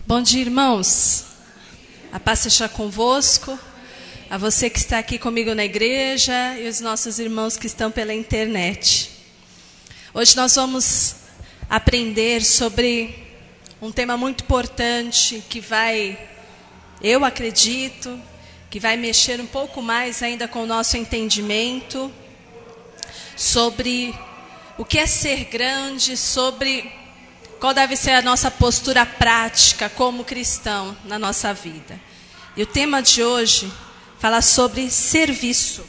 Bom dia, irmãos. A paz seja convosco, a você que está aqui comigo na igreja e os nossos irmãos que estão pela internet. Hoje nós vamos aprender sobre um tema muito importante que eu acredito, que vai mexer um pouco mais ainda com o nosso entendimento sobre o que é ser grande, sobre qual deve ser a nossa postura prática como cristão na nossa vida. E o tema de hoje fala sobre serviço,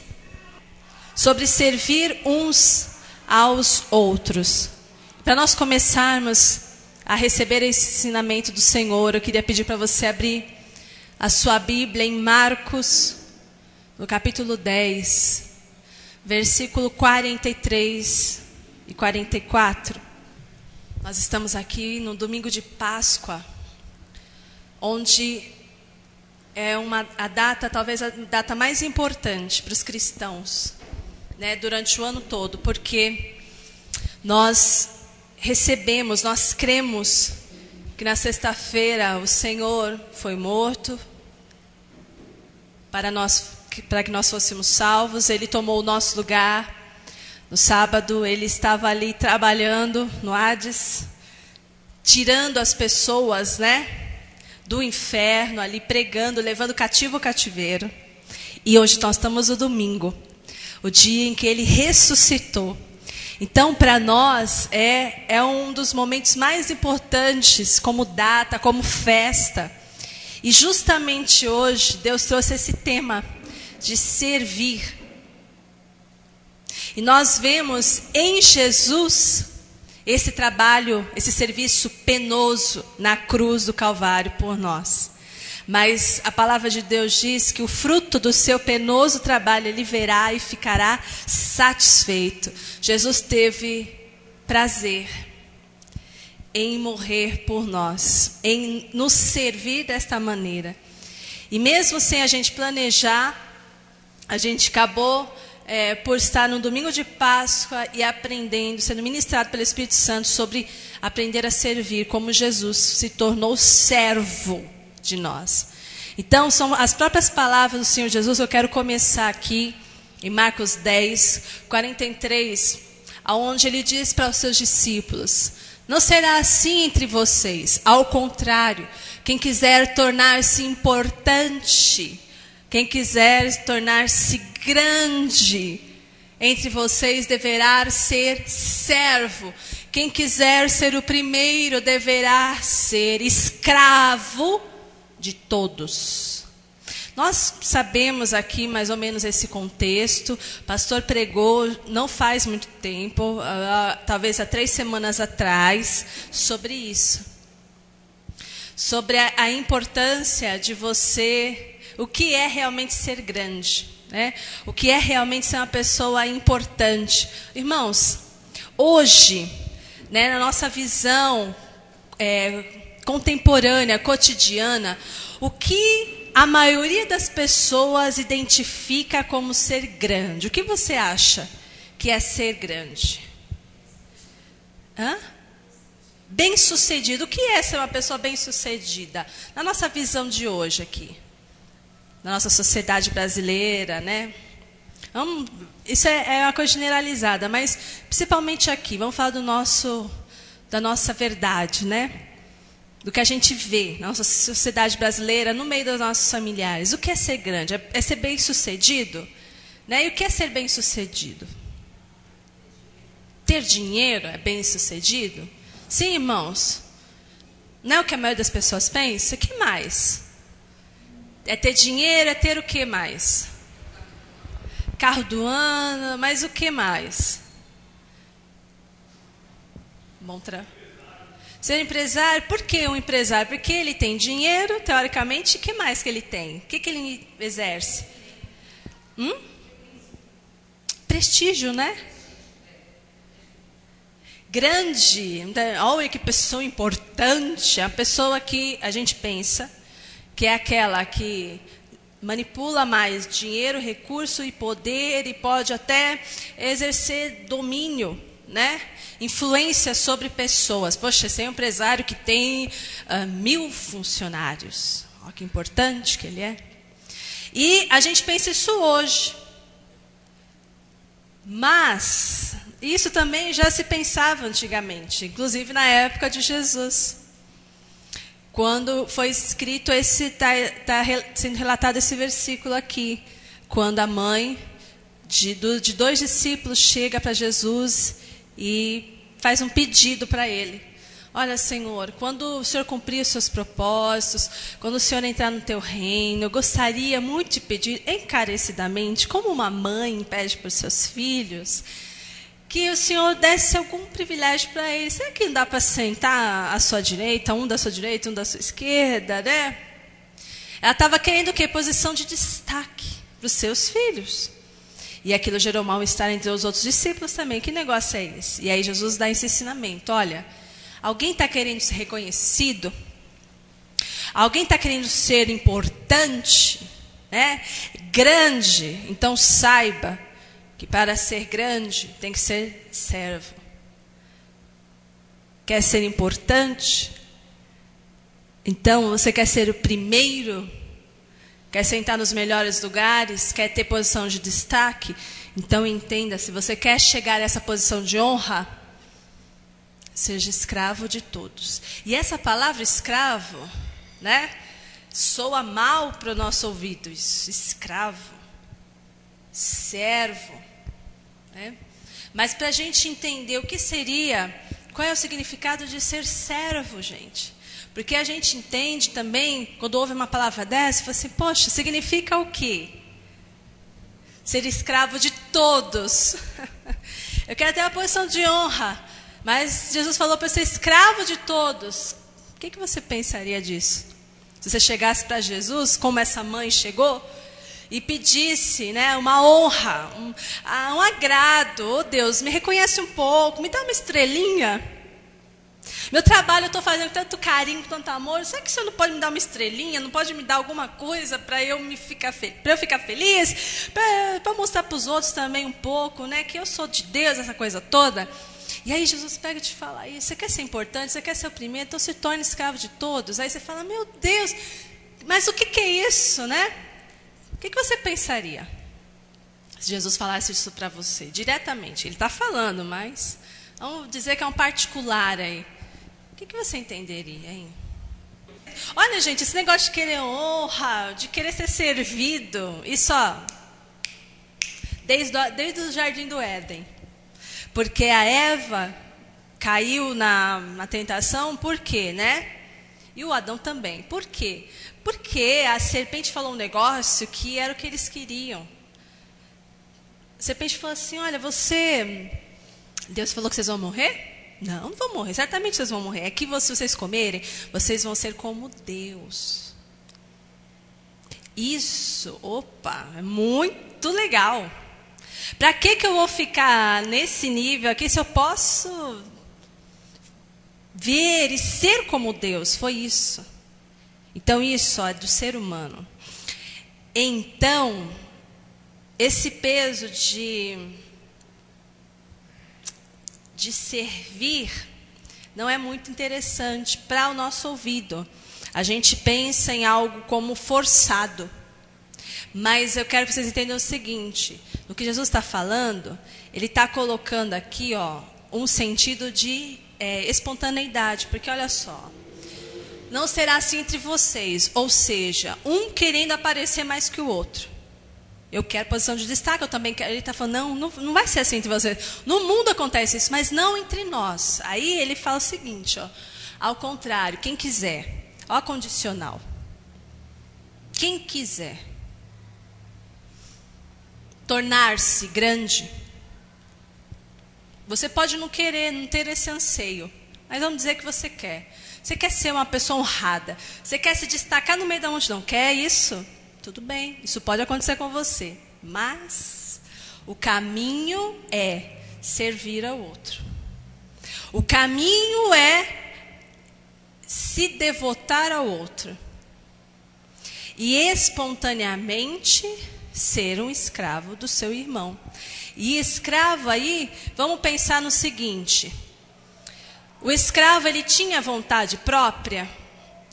sobre servir uns aos outros. Para nós começarmos a receber esse ensinamento do Senhor, eu queria pedir para você abrir a sua Bíblia em Marcos, no capítulo 10, versículo 43 e 44. Nós estamos aqui no domingo de Páscoa, onde é a data, talvez a data mais importante para os cristãos, né, durante o ano todo, porque nós cremos que na sexta-feira o Senhor foi morto para que nós fôssemos salvos. Ele tomou o nosso lugar. No sábado ele estava ali trabalhando no Hades, tirando as pessoas, né, do inferno, ali pregando, levando cativo o cativeiro. E hoje nós estamos no domingo, o dia em que ele ressuscitou. Então, para nós, é um dos momentos mais importantes, como data, como festa. E justamente hoje, Deus trouxe esse tema de servir. E nós vemos em Jesus esse trabalho, esse serviço penoso na cruz do Calvário por nós. Mas a palavra de Deus diz que o fruto do seu penoso trabalho ele verá e ficará satisfeito. Jesus teve prazer em morrer por nós, em nos servir desta maneira. E mesmo sem a gente planejar, a gente acabou por estar no domingo de Páscoa e aprendendo, sendo ministrado pelo Espírito Santo sobre aprender a servir, como Jesus se tornou servo de nós. Então, são as próprias palavras do Senhor Jesus. Eu quero começar aqui em Marcos 10, 43, onde ele diz para os seus discípulos: não será assim entre vocês, ao contrário, quem quiser tornar-se importante, quem quiser tornar-se grande entre vocês deverá ser servo. Quem quiser ser o primeiro deverá ser escravo de todos. Nós sabemos aqui mais ou menos esse contexto. O pastor pregou não faz muito tempo, talvez há 3 semanas atrás, sobre isso. Sobre a importância de você, o que é realmente ser grande, né? O que é realmente ser uma pessoa importante. Irmãos, hoje, né, na nossa visão contemporânea, cotidiana, o que a maioria das pessoas identifica como ser grande? O que você acha que é ser grande? Bem-sucedido. O que é ser uma pessoa bem-sucedida? Na nossa visão de hoje aqui, na nossa sociedade brasileira, né? Isso é uma coisa generalizada, mas principalmente aqui, vamos falar da nossa verdade, né? Do que a gente vê na nossa sociedade brasileira, no meio dos nossos familiares. O que é ser grande? É ser bem-sucedido? Né? E o que é ser bem-sucedido? Ter dinheiro é bem-sucedido? Sim, irmãos. Não é o que a maioria das pessoas pensa? O que mais? É ter dinheiro, é ter o que mais? Carro do ano, mas o que mais? Ser empresário. Por que um empresário? Porque ele tem dinheiro, teoricamente, e o que mais que ele tem? O que ele exerce? Prestígio, né? Grande. Olha que pessoa importante. A pessoa que a gente pensa que é aquela que manipula mais dinheiro, recurso e poder e pode até exercer domínio né, influência sobre pessoas. Poxa, esse é um empresário que tem 1000 funcionários. Olha que importante que ele é. E a gente pensa isso hoje. Mas isso também já se pensava antigamente, inclusive na época de Jesus. Quando foi escrito está sendo relatado esse versículo aqui, quando a mãe de 2 discípulos chega para Jesus e faz um pedido para ele. Olha, Senhor, quando o Senhor cumprir os seus propósitos, quando o Senhor entrar no teu reino, eu gostaria muito de pedir encarecidamente, como uma mãe pede para os seus filhos, que o Senhor desse algum privilégio para eles. Será que não dá para sentar à sua direita, um da sua direita, um da sua esquerda, né? Ela estava querendo o quê? Posição de destaque para os seus filhos. E aquilo gerou mal-estar entre os outros discípulos também. Que negócio é esse? E aí Jesus dá esse ensinamento. Olha, alguém está querendo ser reconhecido? Alguém está querendo ser importante? Né? Grande? Então saiba que para ser grande tem que ser servo. Quer ser importante? Então você quer ser o primeiro? Quer sentar nos melhores lugares? Quer ter posição de destaque? Então entenda, se você quer chegar a essa posição de honra, seja escravo de todos. E essa palavra escravo, né, soa mal para o nosso ouvido. Isso, escravo, servo, né? Mas para a gente entender o que seria, qual é o significado de ser servo, gente? Porque a gente entende também, quando ouve uma palavra dessa, fala assim, poxa, significa o quê? Ser escravo de todos. Eu quero ter a posição de honra, mas Jesus falou para ser escravo de todos. O que você pensaria disso? Se você chegasse para Jesus, como essa mãe chegou, e pedisse, né, uma honra, um agrado. Oh Deus, me reconhece um pouco, me dá uma estrelinha. Meu trabalho eu estou fazendo com tanto carinho, com tanto amor. Será que o senhor não pode me dar uma estrelinha? Não pode me dar alguma coisa para eu ficar feliz? Para mostrar para os outros também um pouco, né, que eu sou de Deus, essa coisa toda. E aí Jesus pega e te fala isso. Você quer ser importante? Você quer ser o primeiro? Então se torne escravo de todos. Aí você fala, meu Deus, mas o que é isso, né? O que você pensaria se Jesus falasse isso para você diretamente? Ele está falando, mas vamos dizer que é um particular aí. O que você entenderia, hein? Olha, gente, esse negócio de querer honra, de querer ser servido, isso, ó, desde o Jardim do Éden. Porque a Eva caiu na tentação, por quê, né? E o Adão também. Por quê? Porque a serpente falou um negócio que era o que eles queriam. A serpente falou assim, olha, Deus falou que vocês vão morrer? Não vão morrer, certamente vocês vão morrer. É que se vocês comerem, vocês vão ser como Deus. Isso, opa, é muito legal. Para que eu vou ficar nesse nível aqui se eu posso ver e ser como Deus? Foi isso. Então isso é do ser humano. Então, esse peso de servir não é muito interessante para o nosso ouvido. A gente pensa em algo como forçado. Mas eu quero que vocês entendam o seguinte, no que Jesus está falando, ele está colocando aqui, ó, um sentido de espontaneidade, porque olha só, não será assim entre vocês, ou seja, um querendo aparecer mais que o outro. Eu quero posição de destaque, eu também quero. Ele está falando, não vai ser assim entre vocês. No mundo acontece isso, mas não entre nós. Aí ele fala o seguinte, ó, ao contrário, quem quiser, ó, condicional. Quem quiser tornar-se grande, você pode não querer, não ter esse anseio, mas vamos dizer que você quer. Você quer ser uma pessoa honrada, você quer se destacar no meio da multidão, quer isso? Tudo bem, isso pode acontecer com você, mas o caminho é servir ao outro. O caminho é se devotar ao outro. E espontaneamente ser um escravo do seu irmão. E escravo aí, vamos pensar no seguinte: o escravo, ele tinha vontade própria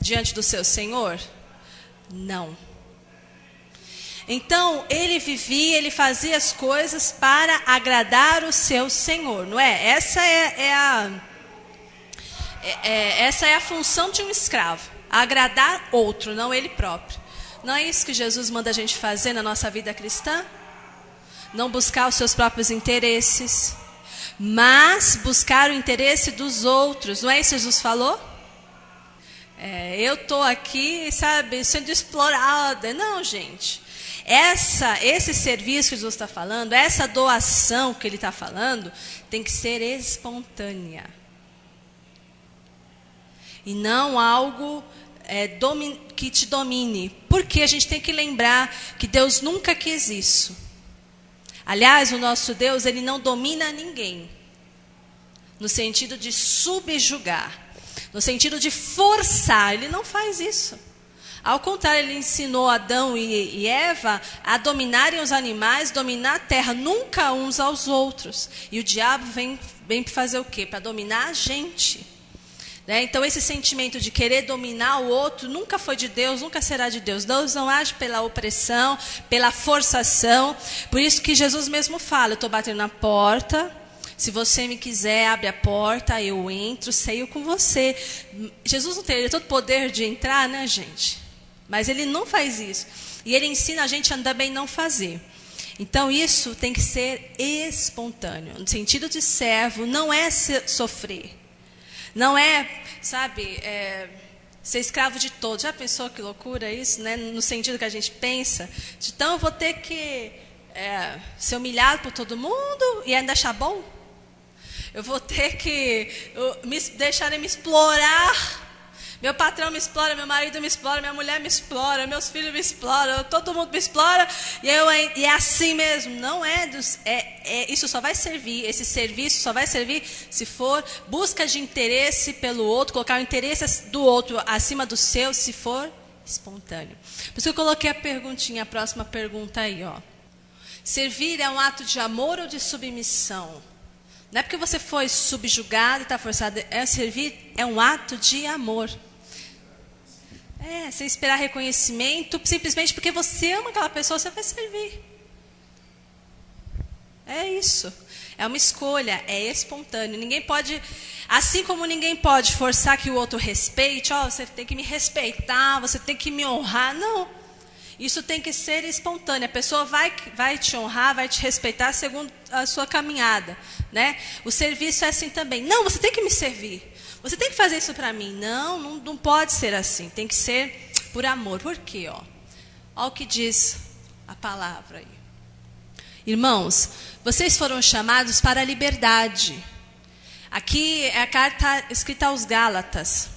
diante do seu senhor? Não. Então, ele vivia, ele fazia as coisas para agradar o seu senhor, não é? Essa é a função de um escravo, agradar outro, não ele próprio. Não é isso que Jesus manda a gente fazer na nossa vida cristã? Não buscar os seus próprios interesses, mas buscar o interesse dos outros. Não é isso que Jesus falou? Eu estou aqui, sabe, sendo explorada. Não, gente. Esse serviço que Jesus está falando, essa doação que ele está falando, tem que ser espontânea. E não algo que te domine. Porque a gente tem que lembrar que Deus nunca quis isso. Aliás, o nosso Deus, ele não domina ninguém. No sentido de subjugar. No sentido de forçar. Ele não faz isso. Ao contrário, ele ensinou Adão e Eva a dominarem os animais, dominar a terra, nunca uns aos outros. E o diabo vem para fazer o quê? Para dominar a gente. Né? Então, esse sentimento de querer dominar o outro nunca foi de Deus, nunca será de Deus. Deus não age pela opressão, pela forçação. Por isso que Jesus mesmo fala: eu estou batendo na porta. Se você me quiser, abre a porta, eu entro, ceio com você. Jesus não tem todo o poder de entrar, né, gente? Mas ele não faz isso. E ele ensina a gente a também não fazer. Então isso tem que ser espontâneo. No sentido de servo, não é sofrer. Não é, sabe, ser escravo de todos. Já pensou que loucura isso, né? No sentido que a gente pensa. Então eu vou ter que ser humilhado por todo mundo e ainda achar bom? Eu vou ter que deixarem me explorar. Meu patrão me explora, meu marido me explora, minha mulher me explora, meus filhos me exploram, todo mundo me explora, e é assim mesmo. Não é, isso só vai servir, esse serviço só vai servir se for busca de interesse pelo outro, colocar o interesse do outro acima do seu, se for espontâneo. Por isso que eu coloquei a perguntinha, a próxima pergunta aí, ó. Servir é um ato de amor ou de submissão? Não é porque você foi subjugado e está forçado. Servir é um ato de amor. Sem esperar reconhecimento, simplesmente porque você ama aquela pessoa, você vai servir. É isso. É uma escolha, é espontâneo. Ninguém pode, assim como ninguém pode forçar que o outro respeite, você tem que me respeitar, você tem que me honrar. Não. Isso tem que ser espontâneo. A pessoa vai te honrar, vai te respeitar segundo a sua caminhada, né? O serviço é assim também. Não, você tem que me servir. Você tem que fazer isso para mim. Não pode ser assim. Tem que ser por amor. Por quê? Olha o que diz a palavra aí. Irmãos, vocês foram chamados para a liberdade. Aqui é a carta escrita aos Gálatas,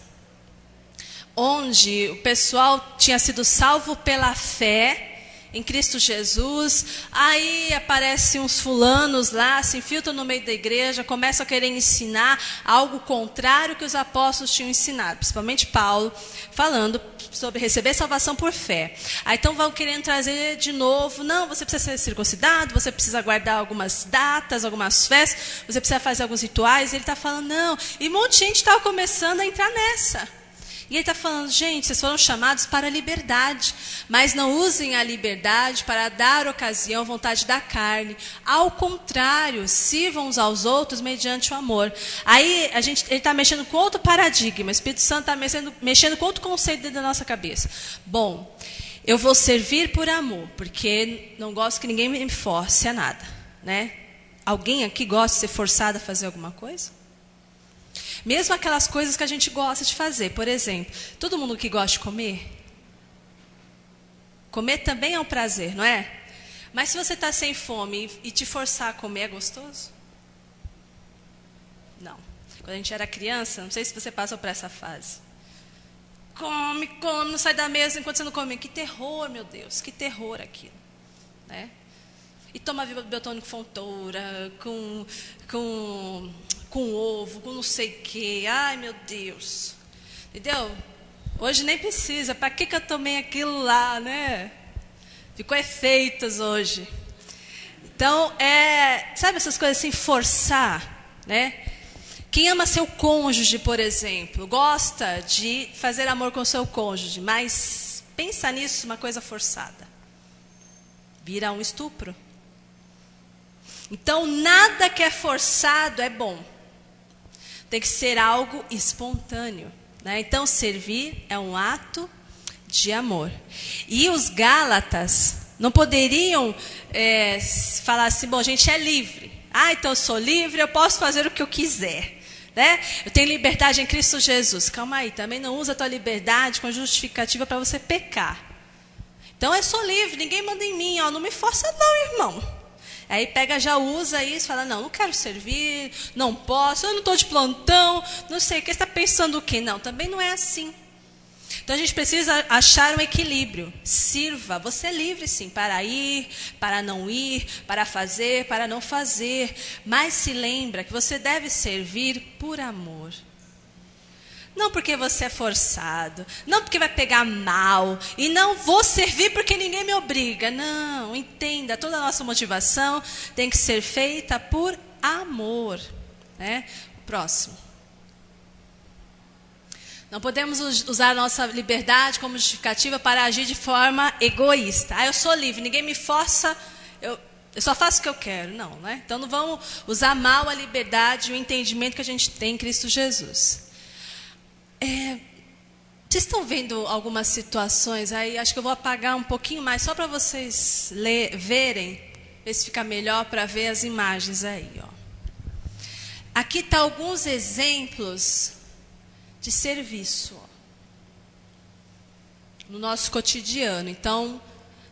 onde o pessoal tinha sido salvo pela fé em Cristo Jesus. Aí aparecem uns fulanos lá, se infiltram no meio da igreja, começam a querer ensinar algo contrário que os apóstolos tinham ensinado, principalmente Paulo, falando sobre receber salvação por fé. Aí então vão querendo trazer de novo: não, você precisa ser circuncidado, você precisa guardar algumas datas, algumas festas, você precisa fazer alguns rituais. E ele está falando: não. E um monte de gente estava começando a entrar nessa. E ele está falando: gente, vocês foram chamados para a liberdade, mas não usem a liberdade para dar ocasião à vontade da carne. Ao contrário, sirvam uns aos outros mediante o amor. Aí ele está mexendo com outro paradigma. O Espírito Santo está mexendo com outro conceito dentro da nossa cabeça. Bom, eu vou servir por amor, porque não gosto que ninguém me force a nada, né? Alguém aqui gosta de ser forçado a fazer alguma coisa? Mesmo aquelas coisas que a gente gosta de fazer. Por exemplo, todo mundo que gosta de comer? Comer também é um prazer, não é? Mas se você está sem fome e te forçar a comer, é gostoso? Não. Quando a gente era criança, não sei se você passou por essa fase. Come, não sai da mesa enquanto você não come. Que terror, meu Deus, que terror aquilo. Né? E toma biotônico fontoura, com ovo, com não sei o quê. Ai, meu Deus. Entendeu? Hoje nem precisa. Para que eu tomei aquilo lá, né? Ficou efeitos hoje. Então, sabe essas coisas assim, forçar, né? Quem ama seu cônjuge, por exemplo, gosta de fazer amor com seu cônjuge, mas pensa nisso, uma coisa forçada. Vira um estupro. Então, nada que é forçado é bom. Tem que ser algo espontâneo, né? Então, servir é um ato de amor. E os Gálatas não poderiam falar assim, bom, a gente é livre. Então eu sou livre, eu posso fazer o que eu quiser. Né? Eu tenho liberdade em Cristo Jesus. Calma aí, também não usa a tua liberdade com justificativa para você pecar. Então eu sou livre, ninguém manda em mim, não me força não, irmão. Aí já usa isso, fala, não quero servir, não posso, eu não estou de plantão, não sei, o que você está pensando o quê? Não, também não é assim. Então a gente precisa achar um equilíbrio. Sirva, você é livre sim, para ir, para não ir, para fazer, para não fazer. Mas se lembra que você deve servir por amor. Não porque você é forçado, não porque vai pegar mal, e não vou servir porque ninguém me obriga. Não, entenda, toda a nossa motivação tem que ser feita por amor. Né? Próximo. Não podemos usar a nossa liberdade como justificativa para agir de forma egoísta. Eu sou livre, ninguém me força, eu só faço o que eu quero. Não, né? Então não vamos usar mal a liberdade e o entendimento que a gente tem em Cristo Jesus. Vocês estão vendo algumas situações aí? Acho que eu vou apagar um pouquinho mais, só para vocês verem, ver se fica melhor para ver as imagens aí. Aqui estão alguns exemplos de serviço no nosso cotidiano. Então,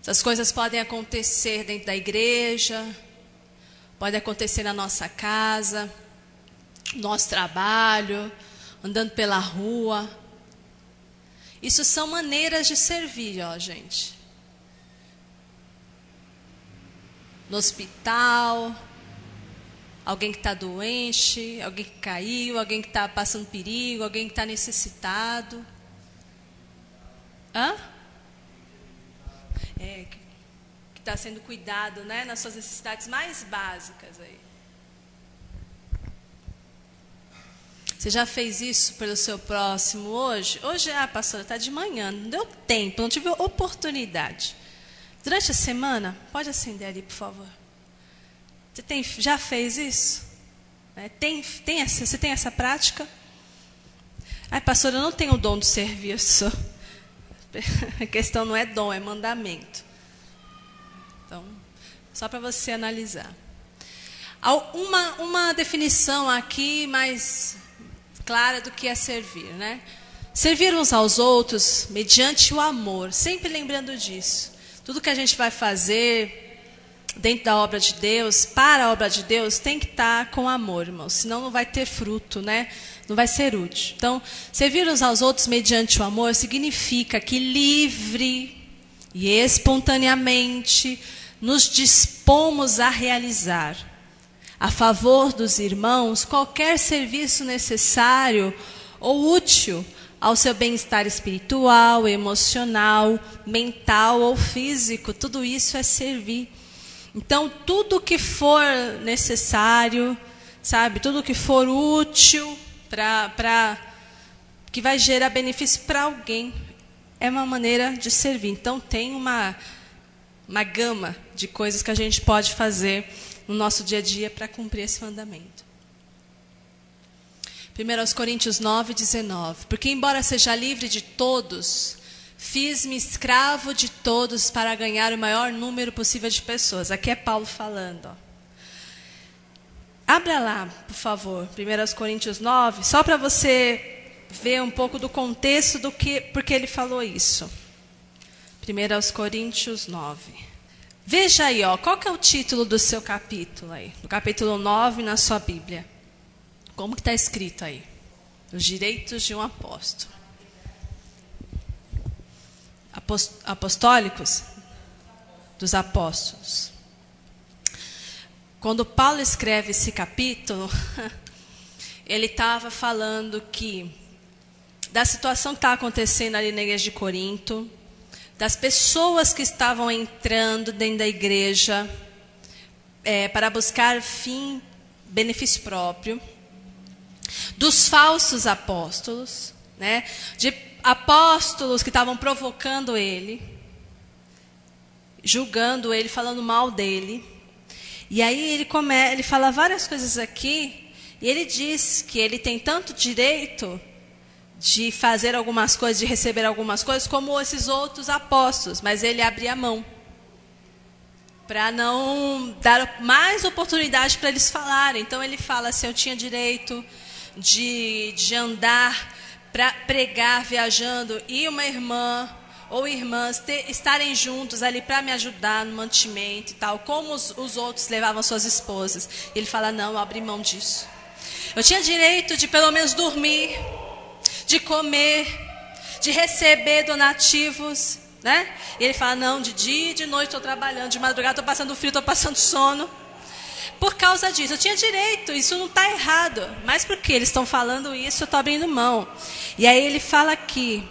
essas coisas podem acontecer dentro da igreja, pode acontecer na nossa casa, no nosso trabalho, andando pela rua. Isso são maneiras de servir, gente. No hospital, alguém que está doente, alguém que caiu, alguém que está passando perigo, alguém que está necessitado. Que está sendo cuidado, né, nas suas necessidades mais básicas aí. Você já fez isso pelo seu próximo hoje? Hoje, pastora, está de manhã, não deu tempo, não tive oportunidade. Durante a semana, pode acender ali, por favor. Você já fez isso? Você tem essa prática? Pastora, eu não tenho o dom de serviço. A questão não é dom, é mandamento. Então, só para você analisar. Uma definição aqui mais clara do que é servir, né? Servir uns aos outros mediante o amor, sempre lembrando disso. Tudo que a gente vai fazer dentro da obra de Deus, para a obra de Deus, tem que estar com amor, irmãos. Senão não vai ter fruto, né? Não vai ser útil. Então, servir uns aos outros mediante o amor significa que livre e espontaneamente nos dispomos a realizar, a favor dos irmãos, qualquer serviço necessário ou útil ao seu bem-estar espiritual, emocional, mental ou físico. Tudo isso é servir. Então, tudo que for necessário, sabe, tudo que for útil, que vai gerar benefício para alguém, é uma maneira de servir. Então, tem uma gama de coisas que a gente pode fazer no nosso dia a dia para cumprir esse mandamento. 1 Coríntios 9:19. Porque, embora seja livre de todos, fiz-me escravo de todos para ganhar o maior número possível de pessoas. Aqui é Paulo falando. Abra lá, por favor, 1 Coríntios 9, só para você ver um pouco do contexto porque ele falou isso. 1 Coríntios 9. Veja aí, qual que é o título do seu capítulo aí? Do capítulo 9 na sua Bíblia. Como que está escrito aí? Os direitos de um apóstolo. Apostólicos? Dos apóstolos. Quando Paulo escreve esse capítulo, ele estava falando da situação que estava acontecendo ali na igreja de Corinto, das pessoas que estavam entrando dentro da igreja para buscar benefício próprio, dos falsos apóstolos, né? De apóstolos que estavam provocando ele, julgando ele, falando mal dele. E aí ele fala várias coisas aqui, e ele diz que ele tem tanto direito de fazer algumas coisas, de receber algumas coisas, como esses outros apóstolos, mas ele abria mão para não dar mais oportunidade para eles falarem. Então ele fala assim: eu tinha direito de andar para pregar viajando, e uma irmã ou irmãs estarem juntos ali para me ajudar no mantimento e tal, como os outros levavam suas esposas. Ele fala: não, eu abri mão disso. Eu tinha direito de pelo menos dormir, de comer, de receber donativos, né? E ele fala: não, de dia e de noite estou trabalhando, de madrugada estou passando frio, estou passando sono. Por causa disso, eu tinha direito, isso não está errado. Mas porque eles estão falando isso, eu estou abrindo mão. E aí ele fala aqui,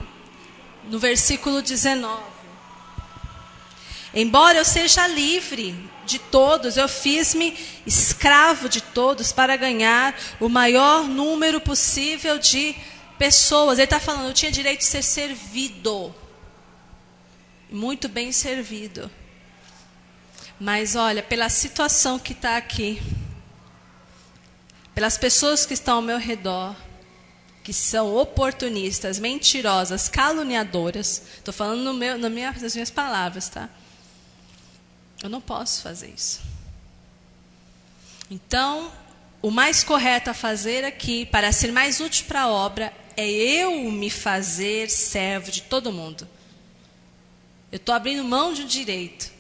no versículo 19: embora eu seja livre de todos, eu fiz-me escravo de todos para ganhar o maior número possível de pessoas. Ele está falando: eu tinha direito de ser servido, muito bem servido. Mas olha, pela situação que está aqui, pelas pessoas que estão ao meu redor, que são oportunistas, mentirosas, caluniadoras, estou falando nas minhas palavras, tá? Eu não posso fazer isso. Então, o mais correto a fazer aqui, para ser mais útil para a obra, é eu me fazer servo de todo mundo. Eu estou abrindo mão de um direito.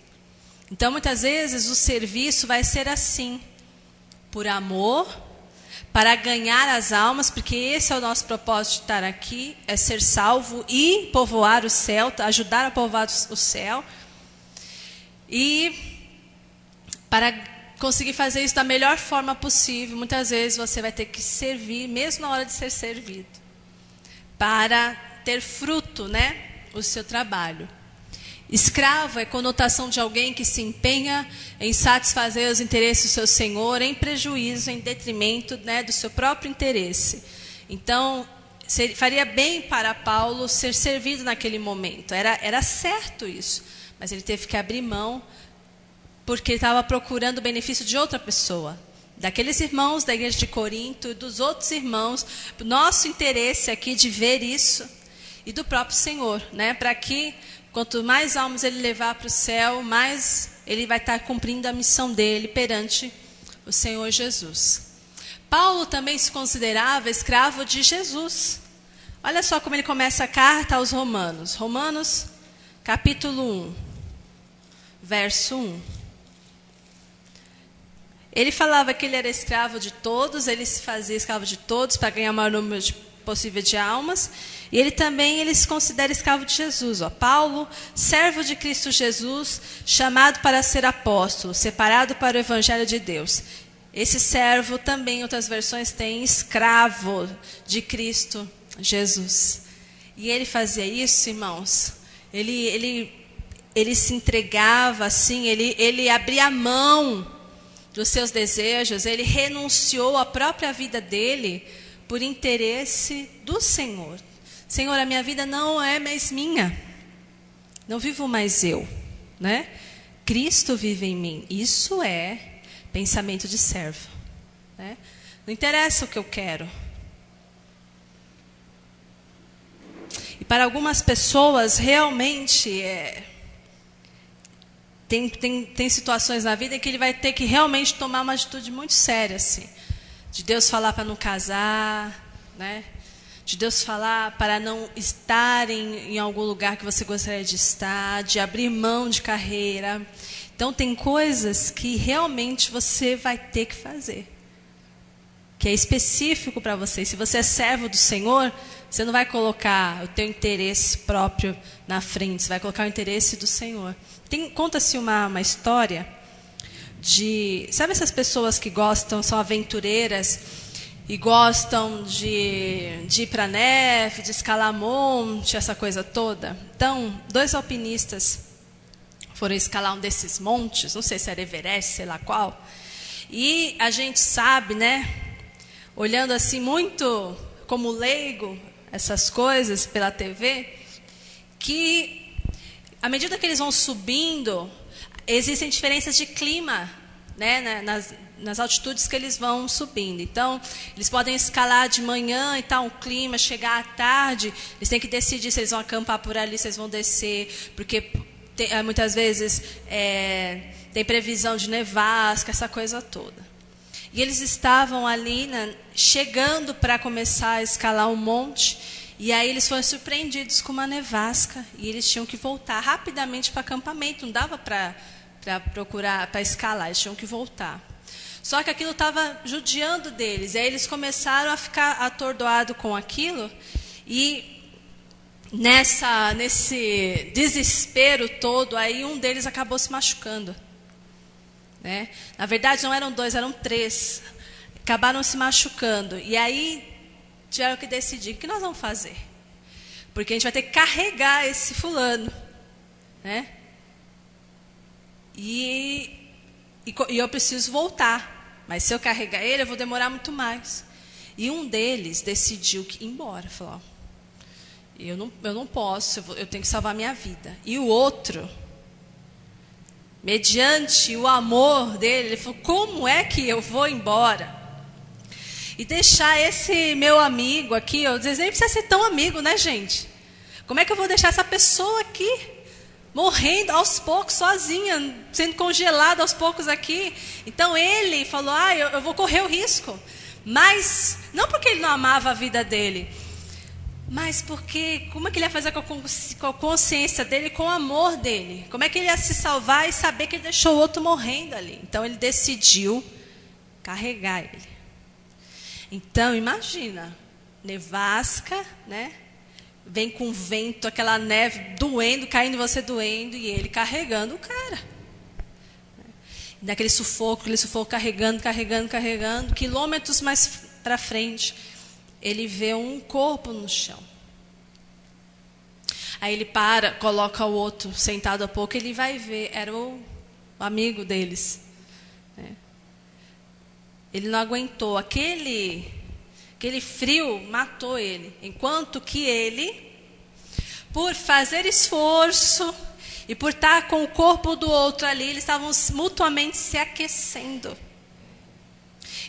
Então, muitas vezes, o serviço vai ser assim, por amor, para ganhar as almas, porque esse é o nosso propósito de estar aqui, é ser salvo e povoar o céu, ajudar a povoar o céu. E para conseguir fazer isso da melhor forma possível, muitas vezes você vai ter que servir, mesmo na hora de ser servido, para ter fruto, né, o seu trabalho. Escravo é conotação de alguém que se empenha em satisfazer os interesses do seu senhor, em prejuízo, em detrimento, né, do seu próprio interesse. Então, faria bem para Paulo ser servido naquele momento. Era certo isso, mas ele teve que abrir mão, porque ele estava procurando o benefício de outra pessoa, daqueles irmãos da igreja de Corinto e dos outros irmãos, nosso interesse aqui de ver isso, e do próprio Senhor, né, para que quanto mais almas ele levar para o céu, mais ele vai estar cumprindo a missão dele perante o Senhor Jesus. Paulo também se considerava escravo de Jesus. Olha só como ele começa a carta aos Romanos. Romanos, capítulo 1, verso 1. Ele falava que ele era escravo de todos, ele se fazia escravo de todos para ganhar o maior número possível de almas. E ele se considera escravo de Jesus. Paulo, servo de Cristo Jesus, chamado para ser apóstolo, separado para o evangelho de Deus. Esse servo também, em outras versões, tem escravo de Cristo Jesus. E ele fazia isso, irmãos. Ele se entregava assim, ele abria mão dos seus desejos, ele renunciou à própria vida dele por interesse do Senhor. Senhor, a minha vida não é mais minha. Não vivo mais eu, né? Cristo vive em mim. Isso é pensamento de servo, né? Não interessa o que eu quero. E para algumas pessoas, realmente, tem situações na vida em que ele vai ter que realmente tomar uma atitude muito séria, assim. De Deus falar para não casar, né? De Deus falar para não estar em algum lugar que você gostaria de estar, de abrir mão de carreira. Então, tem coisas que realmente você vai ter que fazer, que é específico para você. Se você é servo do Senhor, você não vai colocar o teu interesse próprio na frente, você vai colocar o interesse do Senhor. Conta-se uma história de... Sabe essas pessoas que gostam, são aventureiras, e gostam de ir para a neve, de escalar monte, essa coisa toda. Então, 2 alpinistas foram escalar um desses montes, não sei se era Everest, sei lá qual. E a gente sabe, né, olhando assim muito como leigo, essas coisas pela TV, que à medida que eles vão subindo, existem diferenças de clima, né, nas altitudes que eles vão subindo. Então, eles podem escalar de manhã e tal, um clima, chegar à tarde, eles têm que decidir se eles vão acampar por ali, se eles vão descer, porque muitas vezes tem previsão de nevasca, essa coisa toda. E eles estavam ali, né, chegando para começar a escalar um monte, e aí eles foram surpreendidos com uma nevasca, e eles tinham que voltar rapidamente para o acampamento, não dava para procurar, para escalar, eles tinham que voltar. Só que aquilo estava judiando deles, e aí eles começaram a ficar atordoados com aquilo, e nesse desespero todo, aí um deles acabou se machucando. Né? Na verdade, não eram 2, eram 3. Acabaram se machucando. E aí, tiveram que decidir o que nós vamos fazer. Porque a gente vai ter que carregar esse fulano. Né? E eu preciso voltar. Mas se eu carregar ele, eu vou demorar muito mais. E um deles decidiu ir embora. Falou, eu não posso, eu tenho que salvar a minha vida. E o outro, mediante o amor dele, ele falou, como é que eu vou embora? E deixar esse meu amigo aqui, às vezes nem precisa ser tão amigo, né, gente? Como é que eu vou deixar essa pessoa aqui, morrendo aos poucos, sozinha, sendo congelada aos poucos aqui? Então ele falou, eu vou correr o risco. Mas, não porque ele não amava a vida dele, mas porque, como é que ele ia fazer com a consciência dele, com o amor dele? Como é que ele ia se salvar e saber que ele deixou o outro morrendo ali? Então, ele decidiu carregar ele. Então, imagina, nevasca, né? Vem com vento, aquela neve doendo, caindo em você doendo, e ele carregando o cara. Naquele sufoco, carregando, quilômetros mais para frente, ele vê um corpo no chão. Aí ele para, coloca o outro sentado a pouco, ele vai ver, era o amigo deles. Né? Ele não aguentou, aquele frio matou ele. Enquanto que ele, por fazer esforço e por estar com o corpo do outro ali, eles estavam mutuamente se aquecendo.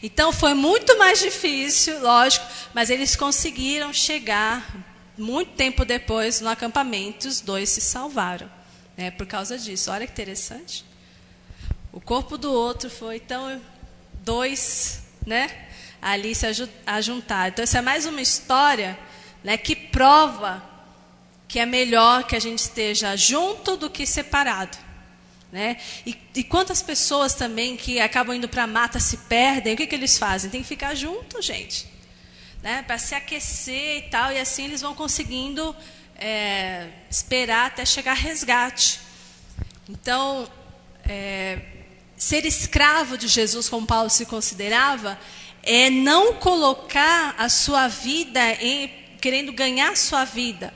Então foi muito mais difícil, lógico, mas eles conseguiram chegar muito tempo depois no acampamento, os 2 se salvaram, né, por causa disso. Olha que interessante. O corpo do outro foi, então, 2, né, ali se ajuntaram. Então, essa é mais uma história, né, que prova que é melhor que a gente esteja junto do que separado. Né? E quantas pessoas também que acabam indo para a mata se perdem, o que eles fazem? Tem que ficar junto, gente. Né? Para se aquecer e tal, e assim eles vão conseguindo esperar até chegar resgate. Então, ser escravo de Jesus, como Paulo se considerava, é não colocar a sua vida querendo ganhar a sua vida,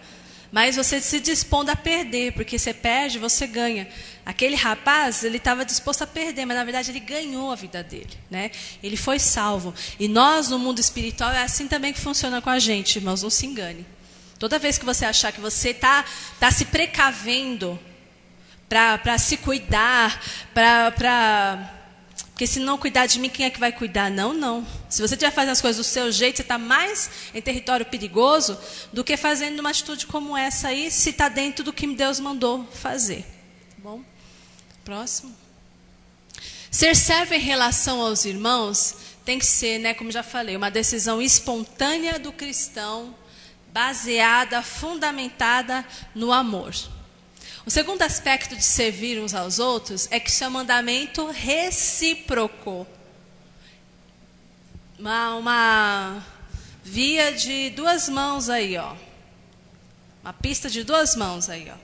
mas você se dispondo a perder, porque você perde, você ganha. Aquele rapaz, ele estava disposto a perder, mas na verdade ele ganhou a vida dele, né? Ele foi salvo. E nós, no mundo espiritual, é assim também que funciona com a gente, irmãos, não se engane. Toda vez que você achar que você está se precavendo para se cuidar, porque se não cuidar de mim, quem é que vai cuidar? Não, não. Se você estiver fazendo as coisas do seu jeito, você está mais em território perigoso do que fazendo uma atitude como essa aí, se está dentro do que Deus mandou fazer. Tá bom? Próximo. Ser servo em relação aos irmãos tem que ser, né, como já falei, uma decisão espontânea do cristão, baseada, fundamentada no amor. O segundo aspecto de servir uns aos outros é que isso é um mandamento recíproco. Uma via de 2 mãos aí, ó. Uma pista de 2 mãos aí, ó.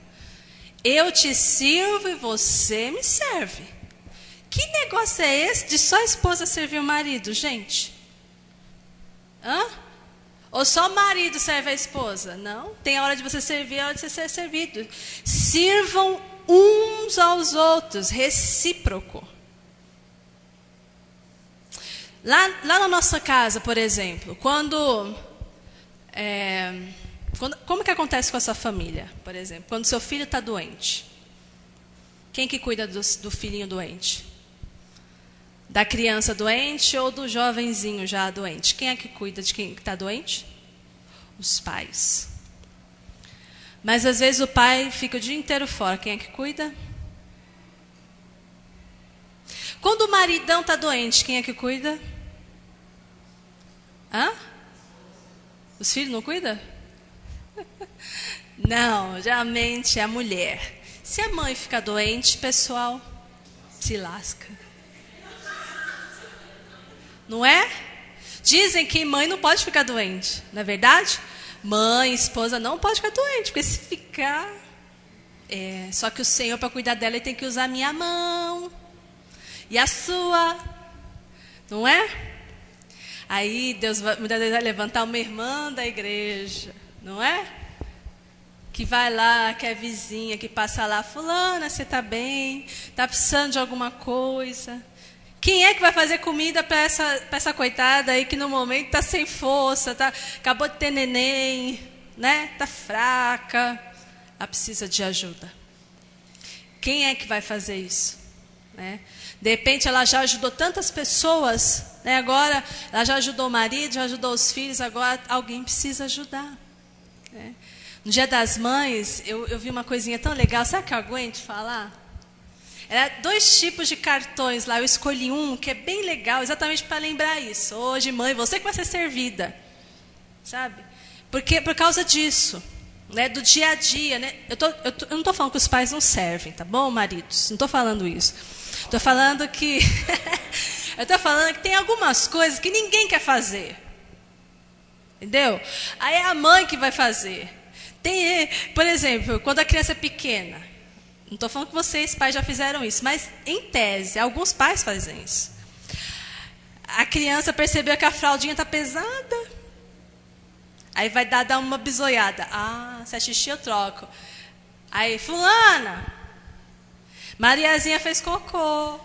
Eu te sirvo e você me serve. Que negócio é esse de só a esposa servir o marido, gente? Hã? Ou só o marido serve a esposa? Não, tem a hora de você servir, a hora de você ser servido. Sirvam uns aos outros, recíproco. Lá na nossa casa, por exemplo, como que acontece com a sua família, por exemplo? Quando seu filho está doente, quem que cuida do filhinho doente? Da criança doente ou do jovenzinho já doente? Quem é que cuida de quem está doente? Os pais. Mas às vezes o pai fica o dia inteiro fora. Quem é que cuida? Quando o maridão está doente, quem é que cuida? Hã? Os filhos não cuidam? Não, geralmente é a mulher. Se a mãe ficar doente, pessoal, se lasca. Não é? Dizem que mãe não pode ficar doente, não é verdade? Mãe, esposa não pode ficar doente, porque se ficar... só que o Senhor, para cuidar dela, ele tem que usar a minha mão. E a sua. Não é? Aí Deus muitas vezes vai levantar uma irmã da igreja, não é? Que vai lá, que é vizinha, que passa lá, fulana, você está bem? Está precisando de alguma coisa? Quem é que vai fazer comida para essa coitada aí que no momento está sem força, acabou de ter neném, né? Está fraca, ela precisa de ajuda. Quem é que vai fazer isso? Né? De repente ela já ajudou tantas pessoas, né? Agora ela já ajudou o marido, já ajudou os filhos, agora alguém precisa ajudar. Né? No Dia das Mães, eu vi uma coisinha tão legal, sabe que eu aguento falar? Era 2 tipos de cartões lá, eu escolhi um que é bem legal, exatamente para lembrar isso. Hoje, mãe, você que vai ser servida, sabe? Porque por causa disso, né, do dia a dia, né? Eu não estou falando que os pais não servem, tá bom, maridos? Não estou falando isso. Estou falando que tem algumas coisas que ninguém quer fazer, entendeu? Aí é a mãe que vai fazer. Por exemplo, quando a criança é pequena. Não estou falando que vocês, pais, já fizeram isso, mas, em tese, alguns pais fazem isso. A criança percebeu que a fraldinha está pesada. Aí vai dar uma bisoiada. Ah, se é xixi, eu troco. Aí, fulana, Mariazinha fez cocô.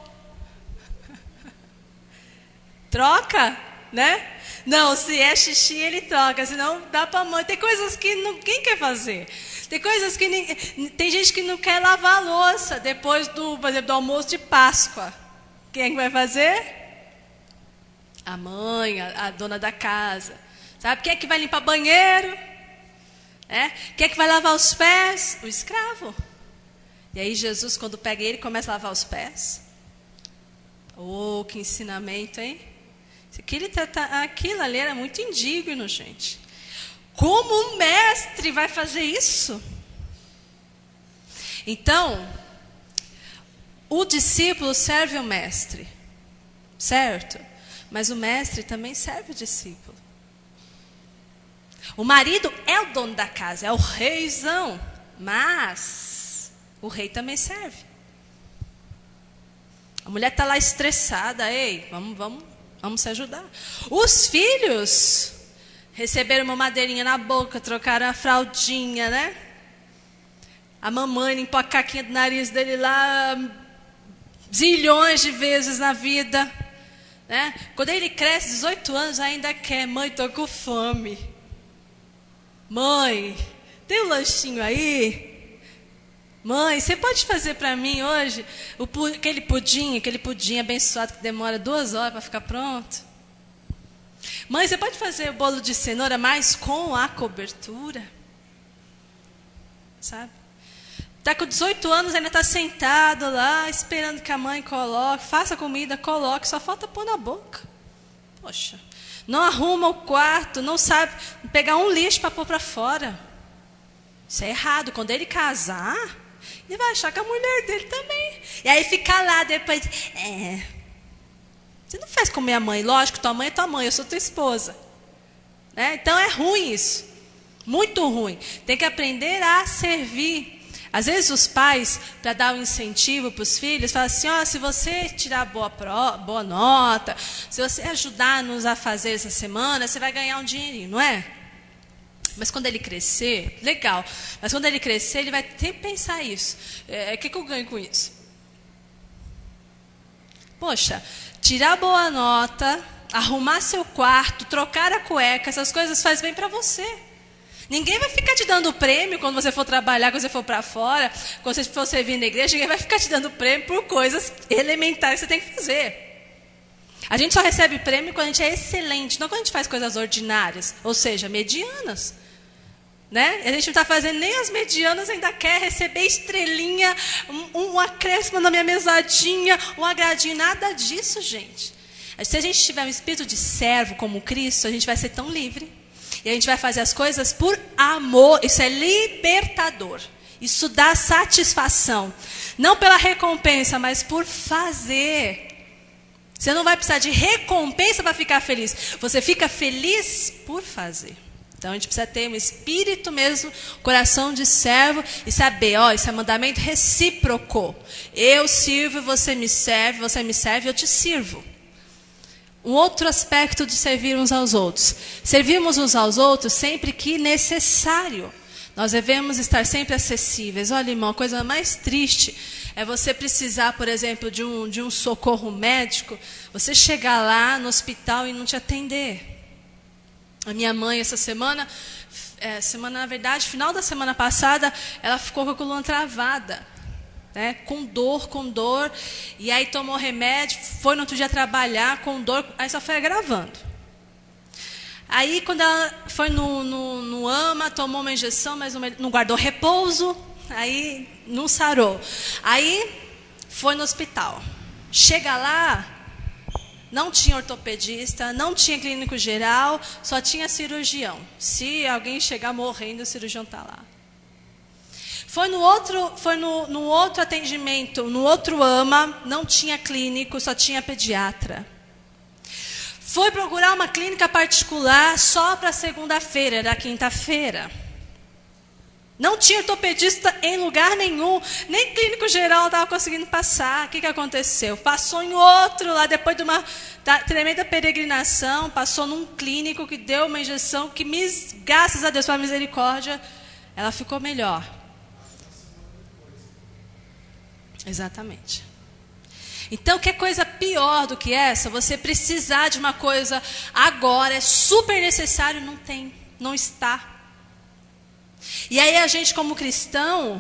Troca, né? Não, se é xixi, ele troca, senão dá para a mãe. Tem coisas que ninguém quer fazer. Tem coisas que tem gente que não quer lavar a louça depois por exemplo, do almoço de Páscoa. Quem é que vai fazer? A mãe, a dona da casa. Sabe quem é que vai limpar banheiro? Quem é que vai lavar os pés? O escravo. E aí Jesus, quando pega ele, começa a lavar os pés. Oh, que ensinamento, hein? Aquilo ali era muito indigno, gente. Como o mestre vai fazer isso? Então, o discípulo serve o mestre, certo? Mas o mestre também serve o discípulo. O marido é o dono da casa, é o reizão, mas o rei também serve. A mulher está lá estressada, ei, vamos se ajudar. Os filhos receberam uma madeirinha na boca, trocaram a fraldinha, né? A mamãe limpou a caquinha do nariz dele lá zilhões de vezes na vida. Né? Quando ele cresce, 18 anos, ainda quer. Mãe, estou com fome. Mãe, tem um lanchinho aí? Mãe, você pode fazer para mim hoje aquele pudim abençoado que demora 2 horas para ficar pronto? Mãe, você pode fazer o bolo de cenoura, mas com a cobertura? Sabe? Está com 18 anos, ainda está sentado lá, esperando que a mãe coloque, faça comida, coloque, só falta pôr na boca. Poxa, não arruma o quarto, não sabe pegar um lixo para pôr para fora. Isso é errado. Quando ele casar, ele vai achar que a mulher dele também. E aí fica lá depois... Você não faz como minha mãe. Lógico, tua mãe é tua mãe, eu sou tua esposa. Né? Então é ruim isso. Muito ruim. Tem que aprender a servir. Às vezes os pais, para dar um incentivo para os filhos, falam assim, se você tirar boa nota, se você ajudar-nos a fazer essa semana, você vai ganhar um dinheirinho, não é? Mas quando ele crescer, legal, mas quando ele crescer, ele vai ter que pensar isso. O que eu ganho com isso? Poxa, tirar boa nota, arrumar seu quarto, trocar a cueca, essas coisas faz bem para você. Ninguém vai ficar te dando prêmio quando você for trabalhar, quando você for para fora, quando você for servir na igreja, ninguém vai ficar te dando prêmio por coisas elementares que você tem que fazer. A gente só recebe prêmio quando a gente é excelente, não quando a gente faz coisas ordinárias, ou seja, medianas. Né? A gente não está fazendo nem as medianas, ainda quer receber estrelinha, um acréscimo na minha mesadinha, um agradinho, nada disso, gente. Se a gente tiver um espírito de servo como Cristo, a gente vai ser tão livre. E a gente vai fazer as coisas por amor. Isso é libertador. Isso dá satisfação. Não pela recompensa, mas por fazer. Você não vai precisar de recompensa para ficar feliz. Você fica feliz por fazer. Então a gente precisa ter um espírito mesmo, coração de servo e saber, isso é mandamento recíproco. Eu sirvo, você me serve, eu te sirvo. Um outro aspecto de servir uns aos outros. Servirmos uns aos outros sempre que necessário. Nós devemos estar sempre acessíveis. Olha, irmão, a coisa mais triste é você precisar, por exemplo, de um socorro médico, você chegar lá no hospital e não te atender. A minha mãe, essa semana, na verdade, final da semana passada, ela ficou com a coluna travada. Né, com dor, e aí tomou remédio, foi no outro dia trabalhar com dor, aí só foi agravando. Aí quando ela foi no AMA, tomou uma injeção, mas não guardou repouso, aí não sarou. Aí foi no hospital. Chega lá, não tinha ortopedista, não tinha clínico geral, só tinha cirurgião. Se alguém chegar morrendo, o cirurgião está lá. Foi no outro atendimento, no outro AMA, não tinha clínico, só tinha pediatra. Foi procurar uma clínica particular só para segunda-feira, era quinta-feira. Não tinha ortopedista em lugar nenhum, nem clínico geral estava conseguindo passar. O que aconteceu? Passou em outro lá, depois de uma tremenda peregrinação, passou num clínico que deu uma injeção que, graças a Deus, pela misericórdia, ela ficou melhor. Exatamente. Então, que coisa pior do que essa? Você precisar de uma coisa agora, é super necessário, não está. E aí a gente como cristão,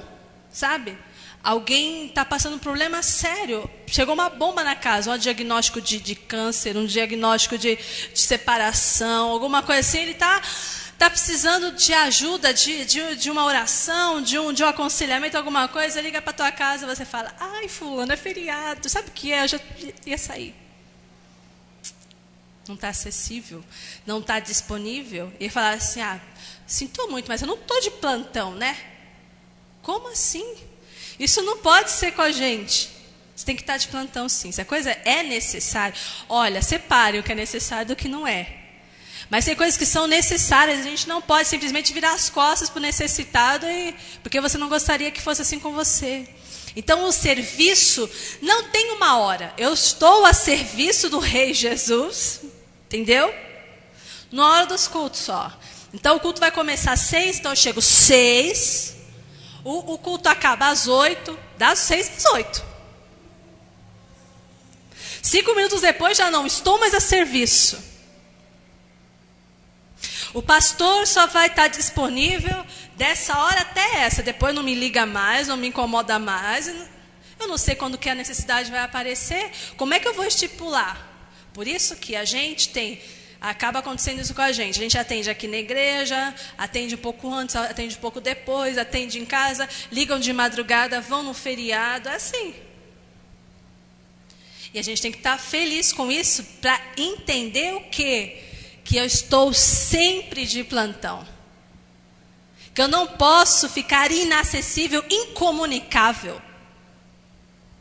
sabe? Alguém está passando um problema sério. Chegou uma bomba na casa, um diagnóstico de câncer, um diagnóstico de separação, alguma coisa assim, ele está precisando de ajuda, de uma oração, de um aconselhamento, alguma coisa, liga para a tua casa e você fala, ai, fulano, é feriado, sabe o que é? Eu já ia sair. Não está acessível, não está disponível. E falar assim, sinto muito, mas eu não estou de plantão, né? Como assim? Isso não pode ser com a gente. Você tem que estar de plantão, sim. Se a coisa é necessária, olha, separe o que é necessário do que não é. Mas tem coisas que são necessárias, a gente não pode simplesmente virar as costas para o necessitado, porque você não gostaria que fosse assim com você. Então o serviço não tem uma hora. Eu estou a serviço do Rei Jesus, entendeu? Na hora dos cultos só. Então o culto vai começar às 6, então eu chego às 6, o culto acaba às 8, das 6 às 8. 5 minutos depois já não estou mais a serviço. O pastor só vai estar disponível dessa hora até essa. Depois não me liga mais, não me incomoda mais. Eu não sei quando que a necessidade vai aparecer. Como é que eu vou estipular? Por isso que a gente acaba acontecendo isso com a gente. A gente atende aqui na igreja, atende um pouco antes, atende um pouco depois, atende em casa, ligam de madrugada, vão no feriado, é assim. E a gente tem que estar feliz com isso para entender o quê? Que eu estou sempre de plantão. Que eu não posso ficar inacessível, incomunicável.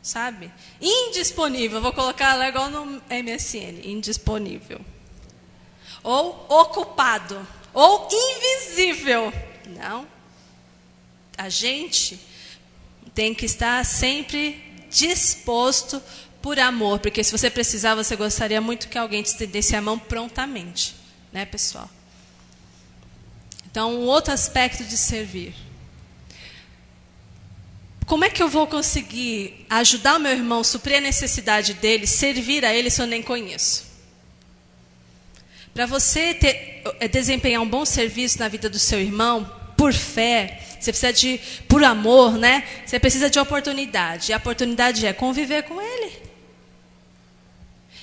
Sabe? Indisponível. Vou colocar lá igual no MSN. Indisponível. Ou ocupado. Ou invisível. Não. A gente tem que estar sempre disposto por amor, porque se você precisar, você gostaria muito que alguém te estendesse a mão prontamente, né, pessoal? Então, um outro aspecto de servir. Como é que eu vou conseguir ajudar o meu irmão, suprir a necessidade dele, servir a ele se eu nem conheço? Para você desempenhar um bom serviço na vida do seu irmão, por fé, você precisa por amor, né? Você precisa de oportunidade. E a oportunidade é conviver com ele.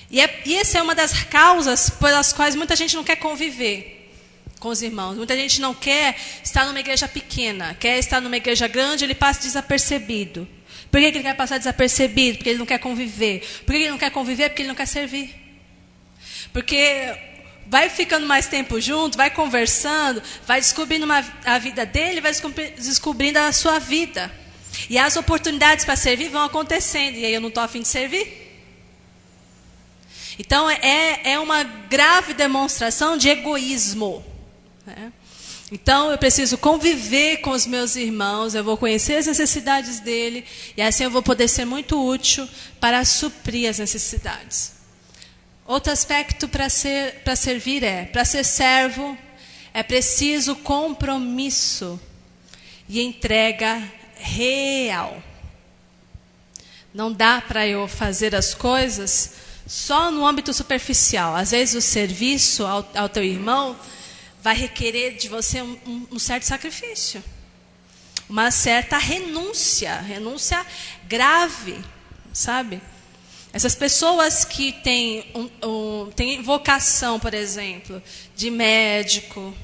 E essa é uma das causas pelas quais muita gente não quer conviver com os irmãos. Muita gente não quer estar numa igreja pequena, quer estar numa igreja grande, ele passa desapercebido. Por que ele quer passar desapercebido? Porque ele não quer conviver. Por que ele não quer conviver? Porque ele não quer servir. Porque vai ficando mais tempo junto, vai conversando, vai descobrindo a vida dele, vai descobrindo a sua vida. E as oportunidades para servir vão acontecendo. E aí eu não estou a fim de servir. Então é uma grave demonstração de egoísmo. Né? Então eu preciso conviver com os meus irmãos, eu vou conhecer as necessidades dele, e assim eu vou poder ser muito útil para suprir as necessidades. Outro aspecto para servir para ser servo, é preciso compromisso e entrega real. Não dá para eu fazer as coisas só no âmbito superficial. Às vezes o serviço ao teu irmão vai requerer de você um certo sacrifício. Uma certa renúncia grave, sabe? Essas pessoas que têm vocação, por exemplo, de médico,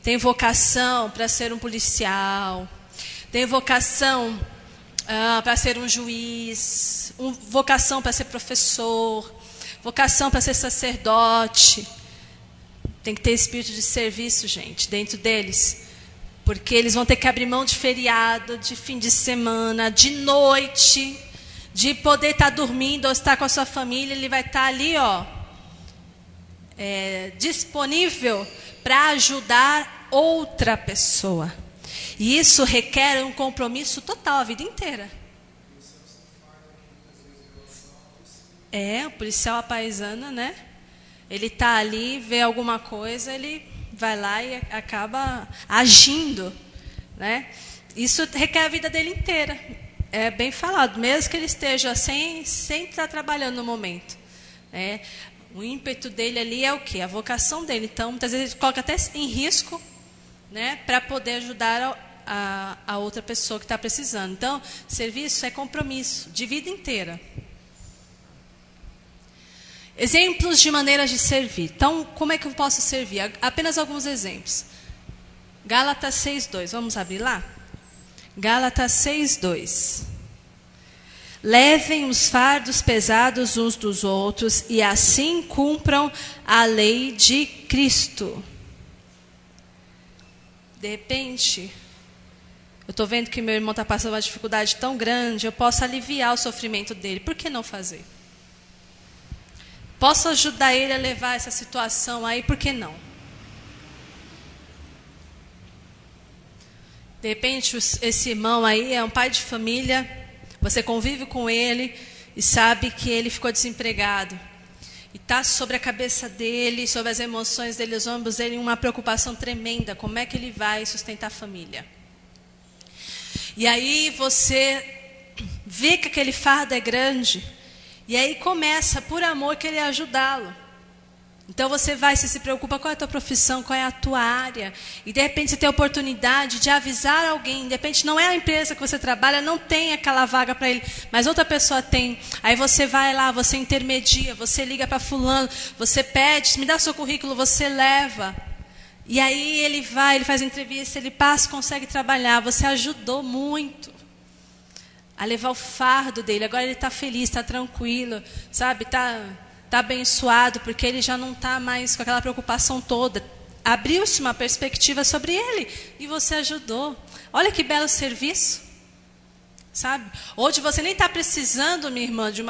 têm vocação para ser um policial, têm vocação para ser um juiz, vocação para ser professor, vocação para ser sacerdote. Tem que ter espírito de serviço, gente, dentro deles. Porque eles vão ter que abrir mão de feriado, de fim de semana, de noite, de poder estar dormindo ou estar com a sua família. Ele vai estar ali, disponível para ajudar outra pessoa. E isso requer um compromisso total a vida inteira. O policial à paisana, né? Ele está ali, vê alguma coisa, ele vai lá e acaba agindo, né? Isso requer a vida dele inteira. É bem falado, mesmo que ele esteja sem estar trabalhando no momento. O ímpeto dele ali é o quê? A vocação dele. Então, muitas vezes ele coloca até em risco, né, para poder ajudar a outra pessoa que está precisando. Então, serviço é compromisso de vida inteira. Exemplos de maneiras de servir. Então, como é que eu posso servir? Apenas alguns exemplos. Gálatas 6:2. Vamos abrir lá? Gálatas 6:2. Levem os fardos pesados uns dos outros e assim cumpram a lei de Cristo. De repente, eu estou vendo que meu irmão está passando uma dificuldade tão grande, eu posso aliviar o sofrimento dele. Por que não fazer? Posso ajudar ele a levar essa situação aí, por que não? De repente, esse irmão aí é um pai de família, você convive com ele e sabe que ele ficou desempregado. E está sobre a cabeça dele, sobre as emoções dele, os ombros dele, uma preocupação tremenda. Como é que ele vai sustentar a família? E aí você vê que aquele fardo é grande. E aí começa, por amor, querer ajudá-lo. Então você vai, você se preocupa, qual é a tua profissão, qual é a tua área. E de repente você tem a oportunidade de avisar alguém. De repente não é a empresa que você trabalha, não tem aquela vaga para ele, mas outra pessoa tem. Aí você vai lá, você intermedia, você liga para fulano, você pede, me dá seu currículo, você leva. E aí ele vai, ele faz entrevista, ele passa, consegue trabalhar. Você ajudou muito a levar o fardo dele. Agora ele está feliz, está tranquilo, sabe? Está abençoado, porque ele já não está mais com aquela preocupação toda. Abriu-se uma perspectiva sobre ele e você ajudou. Olha que belo serviço, sabe? Hoje você nem está precisando, minha irmã, de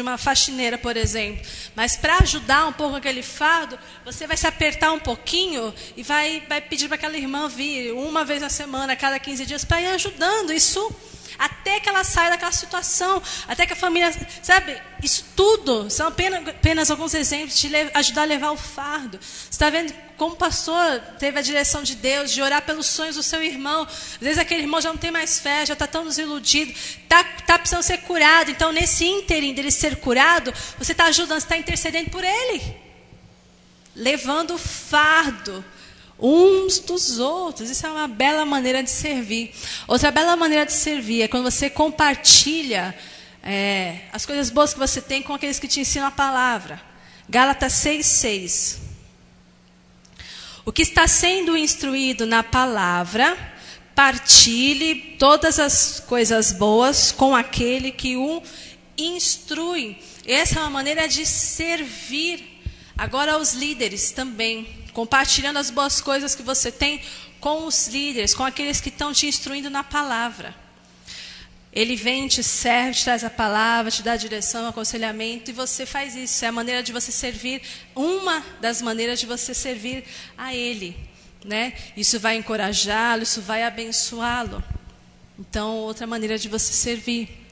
uma faxineira, por exemplo, mas para ajudar um pouco aquele fardo, você vai se apertar um pouquinho e vai pedir para aquela irmã vir uma vez na semana, a cada 15 dias, para ir ajudando. Isso até que ela saia daquela situação, até que a família, sabe, isso tudo são apenas alguns exemplos de ajudar a levar o fardo. Você está vendo como o pastor teve a direção de Deus, de orar pelos sonhos do seu irmão. Às vezes aquele irmão já não tem mais fé, já está tão desiludido, está precisando ser curado. Então, nesse ínterim dele ser curado, você está ajudando, você está intercedendo por ele, levando o fardo uns dos outros. Isso é uma bela maneira de servir. Outra bela maneira de servir é quando você compartilha as coisas boas que você tem com aqueles que te ensinam a palavra. Gálatas 6:6. O que está sendo instruído na palavra, partilhe todas as coisas boas com aquele que o instrui. Essa é uma maneira de servir. Agora aos líderes também, compartilhando as boas coisas que você tem com os líderes, com aqueles que estão te instruindo na palavra. Ele vem, te serve, te traz a palavra, te dá direção, aconselhamento, e você faz isso. É a maneira de você servir, uma das maneiras de você servir a Ele, né? Isso vai encorajá-lo, isso vai abençoá-lo. Então, outra maneira de você servir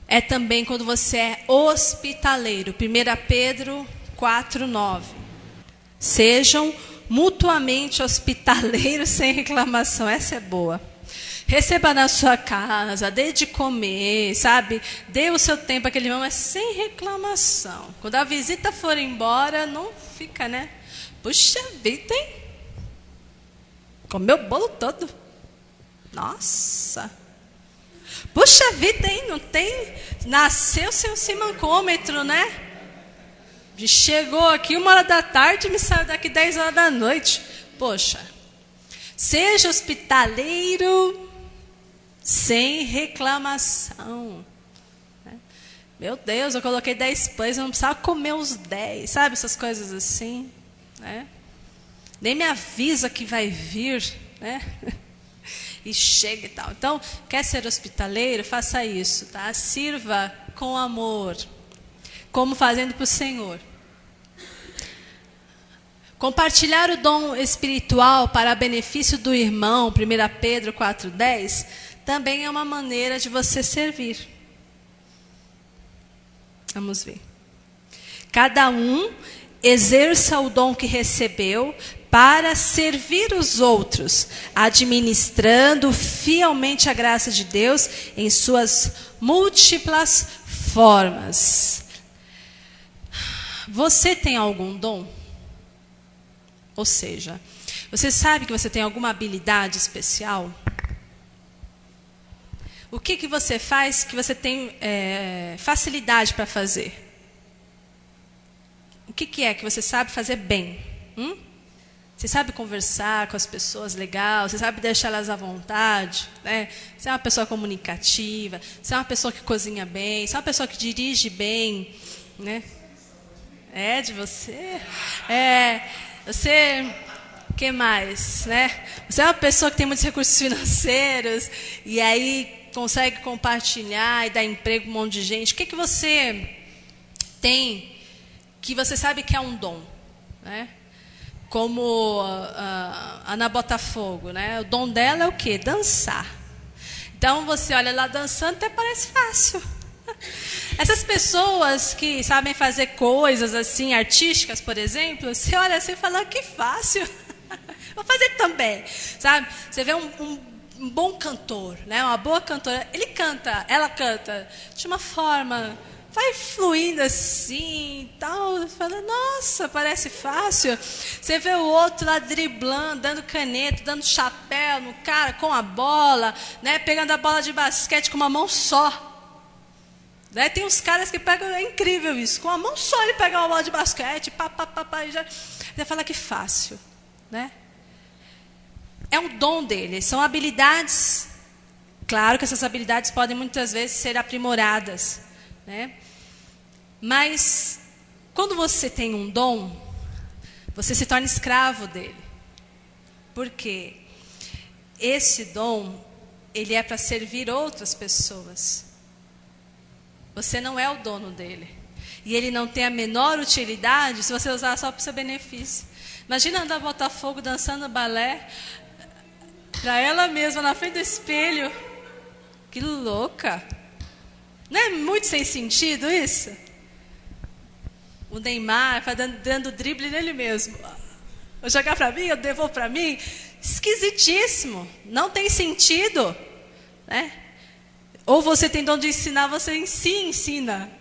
é também quando você é hospitaleiro. 1 Pedro 4:9. Sejam mutuamente hospitaleiros sem reclamação. Essa é boa. Receba na sua casa, dê de comer, sabe? Dê o seu tempo àquele irmão, mas sem reclamação. Quando a visita for embora, não fica, né? Puxa vida, hein? Comeu o bolo todo. Nossa. Puxa vida, hein? Não tem... Nasceu sem o simancômetro, né? Chegou aqui 1h e me saiu daqui 10h. Poxa. Seja hospitaleiro sem reclamação. Meu Deus, eu coloquei 10 pães, eu não precisava comer os 10. Sabe, essas coisas assim, né? Nem me avisa que vai vir, né? E chega e tal. Então, quer ser hospitaleiro? Faça isso, tá? Sirva com amor, como fazendo para o Senhor. Compartilhar o dom espiritual para benefício do irmão, 1 Pedro 4:10, também é uma maneira de você servir. Vamos ver. Cada um exerça o dom que recebeu para servir os outros, administrando fielmente a graça de Deus em suas múltiplas formas. Você tem algum dom? Ou seja, você sabe que você tem alguma habilidade especial? O que você faz que você tem facilidade para fazer? O que é que você sabe fazer bem? Você sabe conversar com as pessoas legal? Você sabe deixá-las à vontade? Né? Você é uma pessoa comunicativa? Você é uma pessoa que cozinha bem? Você é uma pessoa que dirige bem? Né? É de você? Você, o que mais, né? Você é uma pessoa que tem muitos recursos financeiros e aí consegue compartilhar e dar emprego para um monte de gente. O que você tem que você sabe que é um dom, né? Como a Ana Botafogo, né? O dom dela é o quê? Dançar. Então você olha lá dançando, até parece fácil. Essas pessoas que sabem fazer coisas assim, artísticas, por exemplo, você olha assim e fala, que fácil, vou fazer também, sabe? Você vê um bom cantor, né? Uma boa cantora, ela canta de uma forma, vai fluindo assim, tal, fala, nossa, parece fácil. Você vê o outro lá driblando, dando caneta, dando chapéu no cara com a bola, né? Pegando a bola de basquete com uma mão só. Né? Tem uns caras que pegam, é incrível isso, com a mão só ele pega uma bola de basquete, e já fala que fácil, né? É um dom dele, são habilidades. Claro que essas habilidades podem muitas vezes ser aprimoradas, né? Mas quando você tem um dom, você se torna escravo dele. Por quê? Esse dom, ele é para servir outras pessoas. Você não é o dono dele. E ele não tem a menor utilidade se você usar só para o seu benefício. Imagina andar Botafogo dançando balé para ela mesma na frente do espelho. Que louca. Não é muito sem sentido isso? O Neymar vai dando drible nele mesmo. Vou jogar para mim, eu devolvo para mim. Esquisitíssimo. Não tem sentido. Né? Ou você tem dom de ensinar, você ensina.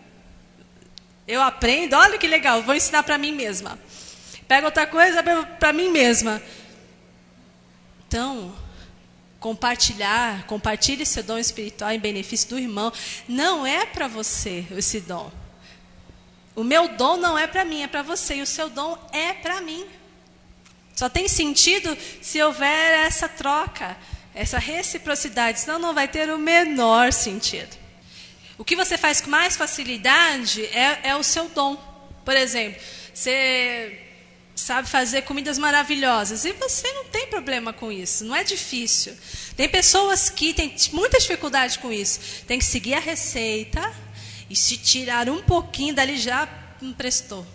Eu aprendo, olha que legal, vou ensinar para mim mesma. Pega outra coisa para mim mesma. Então, compartilhe seu dom espiritual em benefício do irmão. Não é para você esse dom. O meu dom não é para mim, é para você. E o seu dom é para mim. Só tem sentido se houver essa troca, essa reciprocidade. Senão não vai ter o menor sentido. O que você faz com mais facilidade é o seu dom. Por exemplo, você sabe fazer comidas maravilhosas. E você não tem problema com isso. Não é difícil. Tem pessoas que têm muita dificuldade com isso. Tem que seguir a receita. E se tirar um pouquinho dali, já não prestou.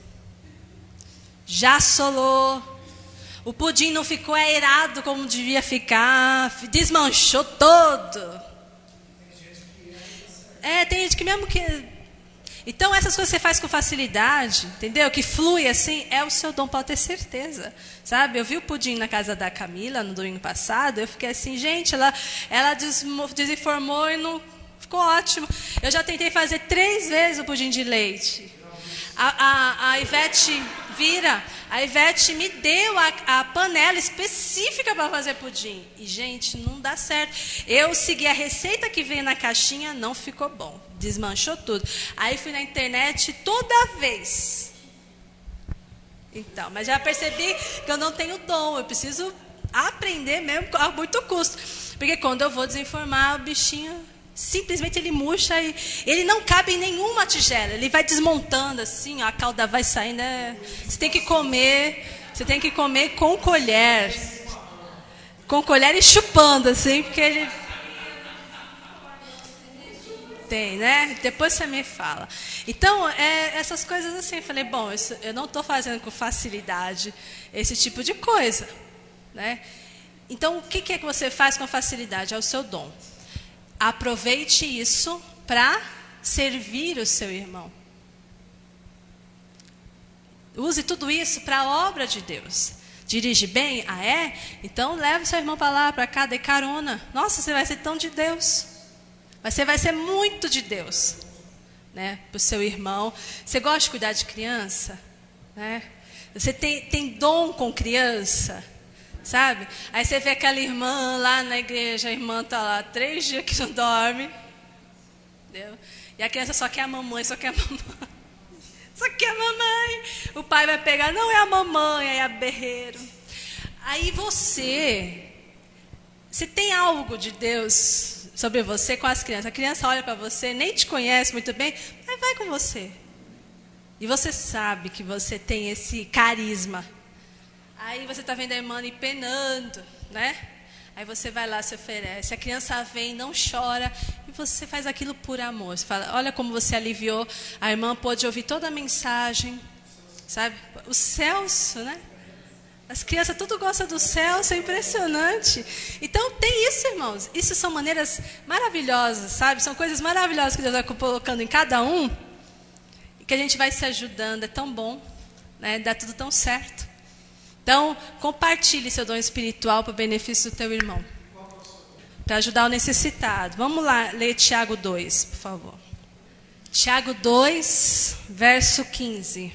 Já assolou. O pudim não ficou aerado como devia ficar. Desmanchou todo. Tem gente que mesmo que... Então, essas coisas que você faz com facilidade, entendeu? Que flui assim, é o seu dom, pode ter certeza. Sabe? Eu vi o pudim na casa da Camila, no domingo passado, eu fiquei assim, gente, ela desinformou e não... Ficou ótimo. Eu já tentei fazer 3 vezes o pudim de leite. A Ivete me deu a panela específica para fazer pudim. E, gente, não dá certo. Eu segui a receita que veio na caixinha, não ficou bom. Desmanchou tudo. Aí fui na internet toda vez. Então, mas já percebi que eu não tenho dom. Eu preciso aprender mesmo a muito custo. Porque quando eu vou desenformar, o bichinho... Simplesmente ele murcha e ele não cabe em nenhuma tigela. Ele vai desmontando assim, a calda vai saindo. Você tem que comer com colher. Com colher e chupando assim, porque ele... Tem, né? Depois você me fala. Então, essas coisas assim, eu falei, bom, eu não estou fazendo com facilidade esse tipo de coisa. Né? Então, o que é que você faz com facilidade? É o seu dom. Aproveite isso para servir o seu irmão. Use tudo isso para a obra de Deus. Dirige bem? Ah, é? Então leve seu irmão para lá, para cá, dê carona. Nossa, você vai ser tão de Deus. Você vai ser muito de Deus. Né? Para o seu irmão. Você gosta de cuidar de criança? Né? Você tem dom com criança? Sabe? Aí você vê aquela irmã lá na igreja, a irmã está lá 3 dias que não dorme. Entendeu? E a criança só quer a mamãe, só quer a mamãe. Só quer a mamãe. O pai vai pegar, não é a mamãe, é a berreiro. Aí você tem algo de Deus sobre você com as crianças. A criança olha para você, nem te conhece muito bem, mas vai com você. E você sabe que você tem esse carisma. Aí você está vendo a irmã penando, né? Aí você vai lá, se oferece. A criança vem, não chora. E você faz aquilo por amor. Você fala, olha como você aliviou. A irmã pôde ouvir toda a mensagem. Sabe? O Celso, né? As crianças tudo gostam do Celso, é impressionante. Então tem isso, irmãos. Isso são maneiras maravilhosas, sabe? São coisas maravilhosas que Deus vai colocando em cada um. E que a gente vai se ajudando. É tão bom, né? Dá tudo tão certo. Então, compartilhe seu dom espiritual para o benefício do teu irmão. Para ajudar o necessitado. Vamos lá, ler Tiago 2, por favor. Tiago 2, verso 15.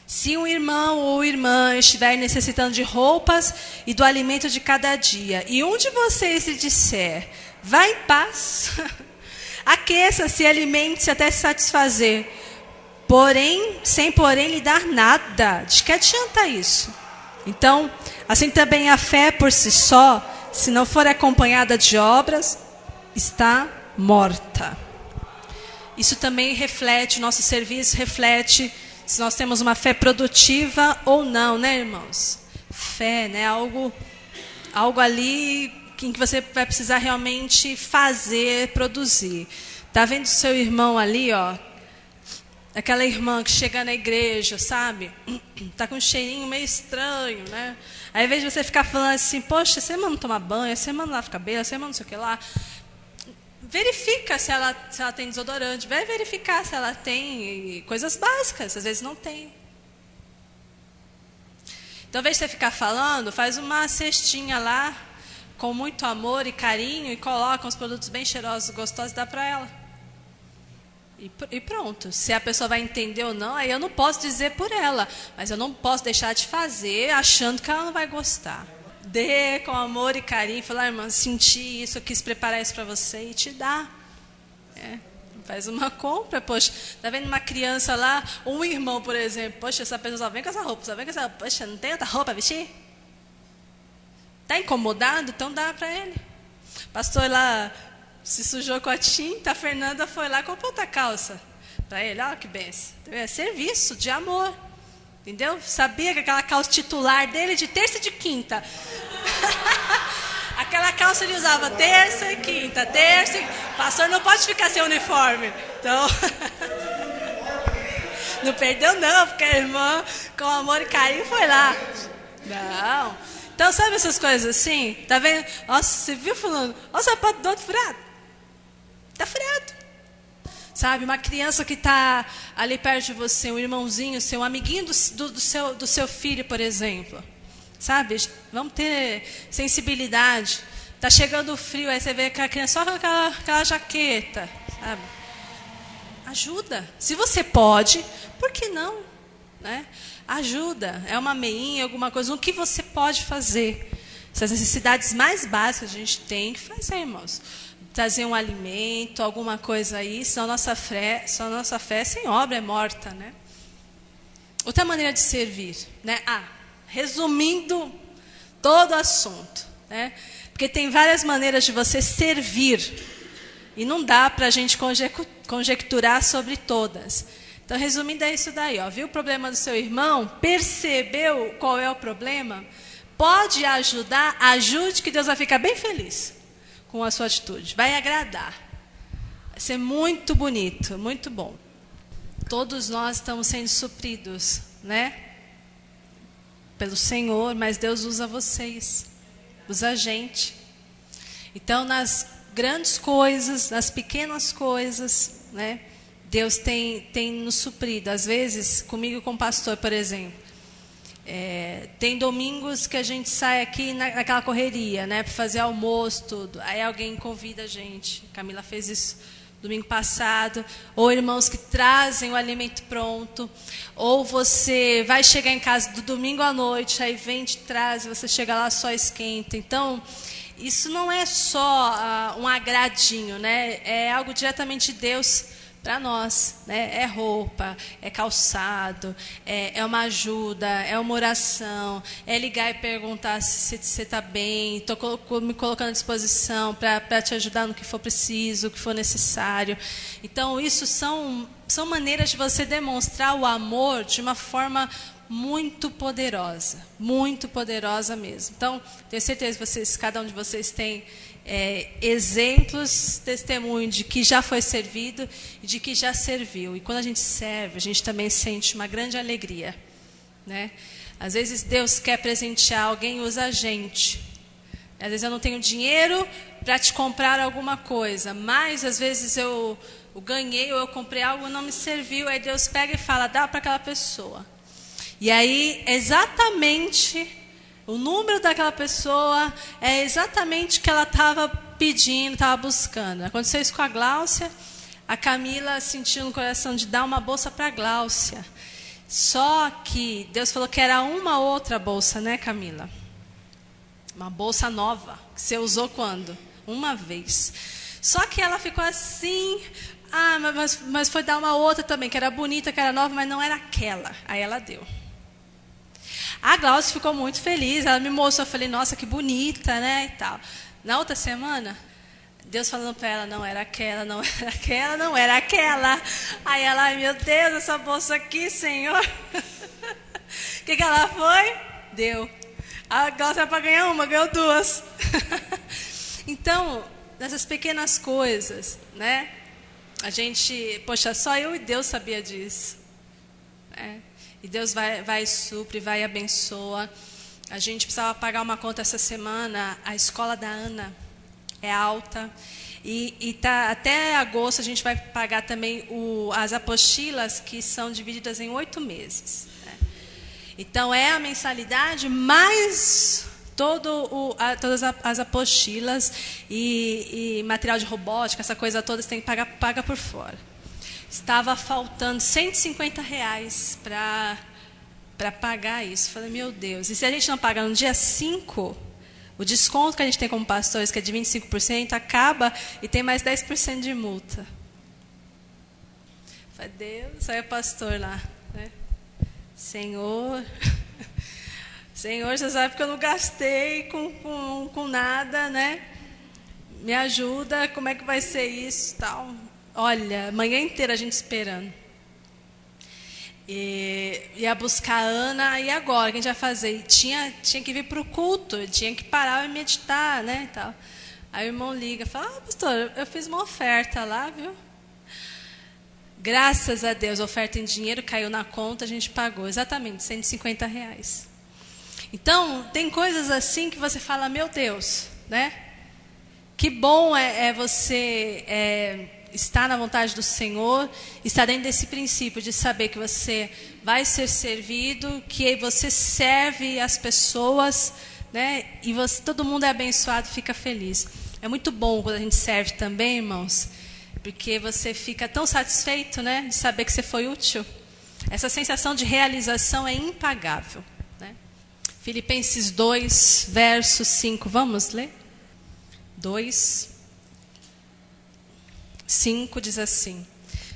Se um irmão ou irmã estiver necessitando de roupas e do alimento de cada dia, e um de vocês lhe disser, vá em paz, aqueça-se e alimente-se até se satisfazer, sem lhe dar nada, de que adianta isso? Então, assim também a fé por si só, se não for acompanhada de obras, está morta. Isso também reflete, o nosso serviço reflete se nós temos uma fé produtiva ou não, né, irmãos? Fé, né? Algo ali em que você vai precisar realmente fazer, produzir. Tá vendo seu irmão ali, ó? Aquela irmã que chega na igreja, sabe? Tá com um cheirinho meio estranho, né? Aí, ao invés de você ficar falando assim, poxa, essa irmã não toma banho, essa irmã não lava cabelo, essa irmã não sei o que lá. verifica se ela tem desodorante, vai verificar se ela tem coisas básicas, às vezes não tem. Então, ao invés de você ficar falando, faz uma cestinha lá, com muito amor e carinho, e coloca uns produtos bem cheirosos, gostosos, e dá para ela. E pronto. Se a pessoa vai entender ou não, aí eu não posso dizer por ela, mas eu não posso deixar de fazer achando que ela não vai gostar. Dê com amor e carinho, falar, irmã, senti isso, eu quis preparar isso para você, e te dá. Faz uma compra, poxa, tá vendo uma criança lá, ou um irmão, por exemplo, poxa, essa pessoa só vem com essa roupa, poxa, não tem outra roupa para vestir? Tá incomodado? Então dá para ele. O pastor lá se sujou com a tinta, a Fernanda foi lá e comprou outra calça para ele. Olha que benção. É serviço de amor. Entendeu? Sabia que aquela calça titular dele de terça e de quinta. Aquela calça ele usava terça e quinta. O pastor não pode ficar sem uniforme. Então, não perdeu não, porque a irmã, com amor e carinho, foi lá. Não. Então, sabe essas coisas assim? Tá vendo? Nossa, você viu fulano? Olha o sapato do outro furado. Tá furado. Sabe, uma criança que está ali perto de você, um irmãozinho seu, um amiguinho do seu filho, por exemplo. Sabe, vamos ter sensibilidade. Tá chegando o frio, aí você vê que a criança só com aquela jaqueta, sabe? Ajuda. Se você pode, por que não? Né? Ajuda. É uma meinha, alguma coisa, o que você pode fazer. Essas necessidades mais básicas a gente tem que fazer, irmãos. Trazer um alimento, alguma coisa aí, senão nossa fé sem obra é morta, né? Outra maneira de servir, né? Resumindo todo o assunto, né? Porque tem várias maneiras de você servir e não dá para a gente conjecturar sobre todas. Então, resumindo, é isso daí, ó. Viu o problema do seu irmão? Percebeu qual é o problema? Pode ajudar, ajude, que Deus vai ficar bem feliz com a sua atitude. Vai agradar. Vai ser muito bonito, muito bom. Todos nós estamos sendo supridos, né? Pelo Senhor, mas Deus usa vocês, usa a gente. Então, nas grandes coisas, nas pequenas coisas, né? Deus tem nos suprido. Às vezes, comigo e com o pastor, por exemplo, tem domingos que a gente sai aqui naquela correria, né, para fazer almoço, tudo. Aí alguém convida a gente. Camila fez isso domingo passado. Ou irmãos que trazem o alimento pronto. Ou você vai chegar em casa do domingo à noite, aí vem te traz, você chega lá só esquenta. Então, isso não é só um agradinho, né? É algo diretamente de Deus para nós, né? É roupa, é calçado, é uma ajuda, é uma oração, é ligar e perguntar se você está bem, estou me colocando à disposição para te ajudar no que for preciso, o que for necessário. Então, isso são maneiras de você demonstrar o amor de uma forma muito poderosa mesmo. Então, tenho certeza que cada um de vocês tem exemplos, testemunho de que já foi servido e de que já serviu. E quando a gente serve, a gente também sente uma grande alegria, né? Às vezes Deus quer presentear alguém e usa a gente. Às vezes eu não tenho dinheiro para te comprar alguma coisa, mas às vezes eu ganhei ou eu comprei algo e não me serviu. Aí Deus pega e fala, dá para aquela pessoa. E aí, exatamente, o número daquela pessoa é exatamente o que ela estava pedindo, estava buscando. Aconteceu isso com a Gláucia. A Camila sentiu no coração de dar uma bolsa para a Gláucia. Só que Deus falou que era uma outra bolsa, né, Camila? Uma bolsa nova, que você usou quando? Uma vez. Só que ela ficou assim, mas foi dar uma outra também, que era bonita, que era nova, mas não era aquela. Aí ela deu. A Glaucia ficou muito feliz, ela me mostrou, eu falei, nossa, que bonita, né, e tal. Na outra semana, Deus falando para ela, não era aquela, não era aquela, não era aquela. Aí ela, ai meu Deus, essa bolsa aqui, Senhor. O que ela foi? Deu. A Glaucia era para ganhar uma, ganhou duas. Então, nessas pequenas coisas, né, a gente, poxa, só eu e Deus sabia disso, né? E Deus vai supre, vai abençoa. A gente precisava pagar uma conta essa semana. A escola da Ana é alta. E tá, até agosto a gente vai pagar também as apostilas, que são divididas em 8 meses. Né? Então, é a mensalidade mais todas as apostilas e material de robótica, essa coisa toda, você tem que paga por fora. Estava faltando R$150 para pagar isso. Falei, meu Deus, e se a gente não pagar no dia 5... O desconto que a gente tem como pastores, que é de 25%, acaba e tem mais 10% de multa. Falei, Deus, aí o pastor lá, né? Senhor, você sabe que eu não gastei com nada, né? Me ajuda, como é que vai ser isso, tal. Olha, a manhã inteira a gente esperando. E ia buscar a Ana, e agora, o que a gente vai fazer? Tinha que vir para o culto, tinha que parar e meditar, né, e tal. Aí o irmão liga, fala, pastor, eu fiz uma oferta lá, viu? Graças a Deus, a oferta em dinheiro caiu na conta, a gente pagou, exatamente, R$150. Então, tem coisas assim que você fala, meu Deus, né? Que bom é você... Está na vontade do Senhor, está dentro desse princípio de saber que você vai ser servido, que você serve as pessoas, né? E todo mundo é abençoado, fica feliz. É muito bom quando a gente serve também, irmãos, porque você fica tão satisfeito, né? De saber que você foi útil. Essa sensação de realização é impagável. Né? Filipenses 2, verso 5, vamos ler? 2, 5 diz assim: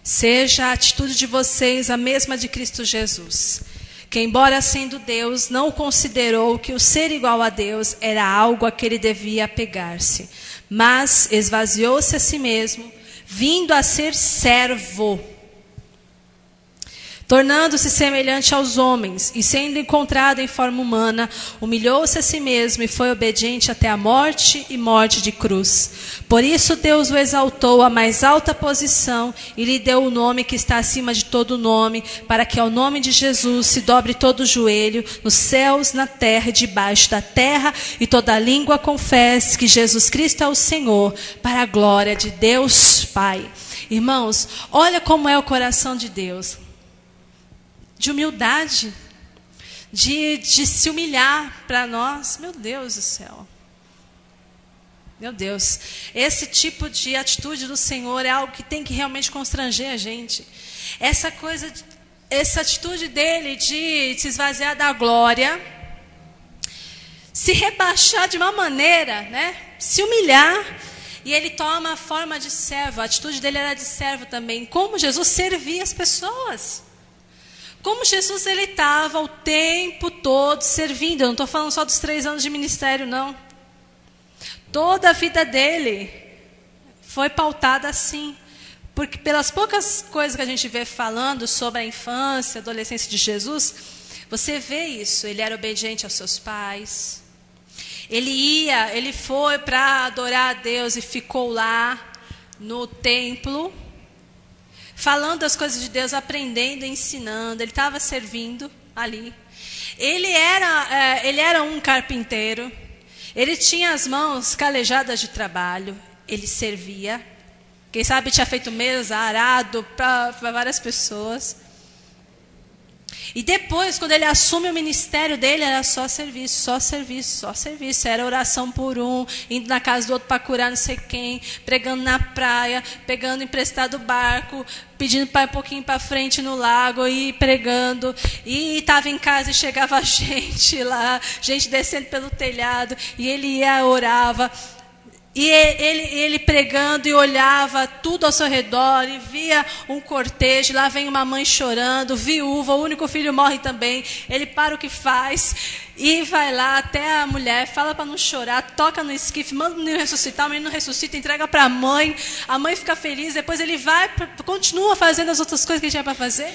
seja a atitude de vocês a mesma de Cristo Jesus, que embora sendo Deus, não considerou que o ser igual a Deus era algo a que ele devia apegar-se, mas esvaziou-se a si mesmo, vindo a ser servo, tornando-se semelhante aos homens, e sendo encontrado em forma humana, humilhou-se a si mesmo e foi obediente até a morte e morte de cruz. Por isso Deus o exaltou à mais alta posição e lhe deu o nome que está acima de todo nome, para que ao nome de Jesus se dobre todo o joelho, nos céus, na terra e debaixo da terra, e toda língua confesse que Jesus Cristo é o Senhor, para a glória de Deus Pai. Irmãos, olha como é o coração de Deus. De humildade, de se humilhar para nós. Meu Deus do céu. Meu Deus. Esse tipo de atitude do Senhor é algo que tem que realmente constranger a gente. Essa atitude dele de se esvaziar da glória, se rebaixar de uma maneira, né? Se humilhar. E ele toma a forma de servo. A atitude dele era de servo também. Como Jesus servia as pessoas. Como Jesus, ele estava o tempo todo servindo. Eu não estou falando só dos 3 anos de ministério, não. Toda a vida dele foi pautada assim. Porque pelas poucas coisas que a gente vê falando sobre a infância, a adolescência de Jesus, você vê isso. Ele era obediente aos seus pais. Ele foi para adorar a Deus e ficou lá no templo, falando as coisas de Deus, aprendendo, ensinando. Ele estava servindo ali. Ele era um carpinteiro. Ele tinha as mãos calejadas de trabalho. Ele servia. Quem sabe tinha feito mesa, arado para várias pessoas. E depois, quando ele assume o ministério dele, era só serviço, só serviço, só serviço. Era oração por um, indo na casa do outro para curar não sei quem, pregando na praia, pegando emprestado o barco, pedindo para ir um pouquinho para frente no lago e pregando. E estava em casa e chegava gente lá, gente descendo pelo telhado, e ele ia, orava. E ele pregando e olhava tudo ao seu redor e via um cortejo, lá vem uma mãe chorando, viúva, o único filho morre também. Ele para o que faz e vai lá até a mulher, fala para não chorar, toca no esquife, manda o menino ressuscitar, o menino ressuscita, entrega para a mãe fica feliz, depois ele vai, continua fazendo as outras coisas que ele tinha para fazer.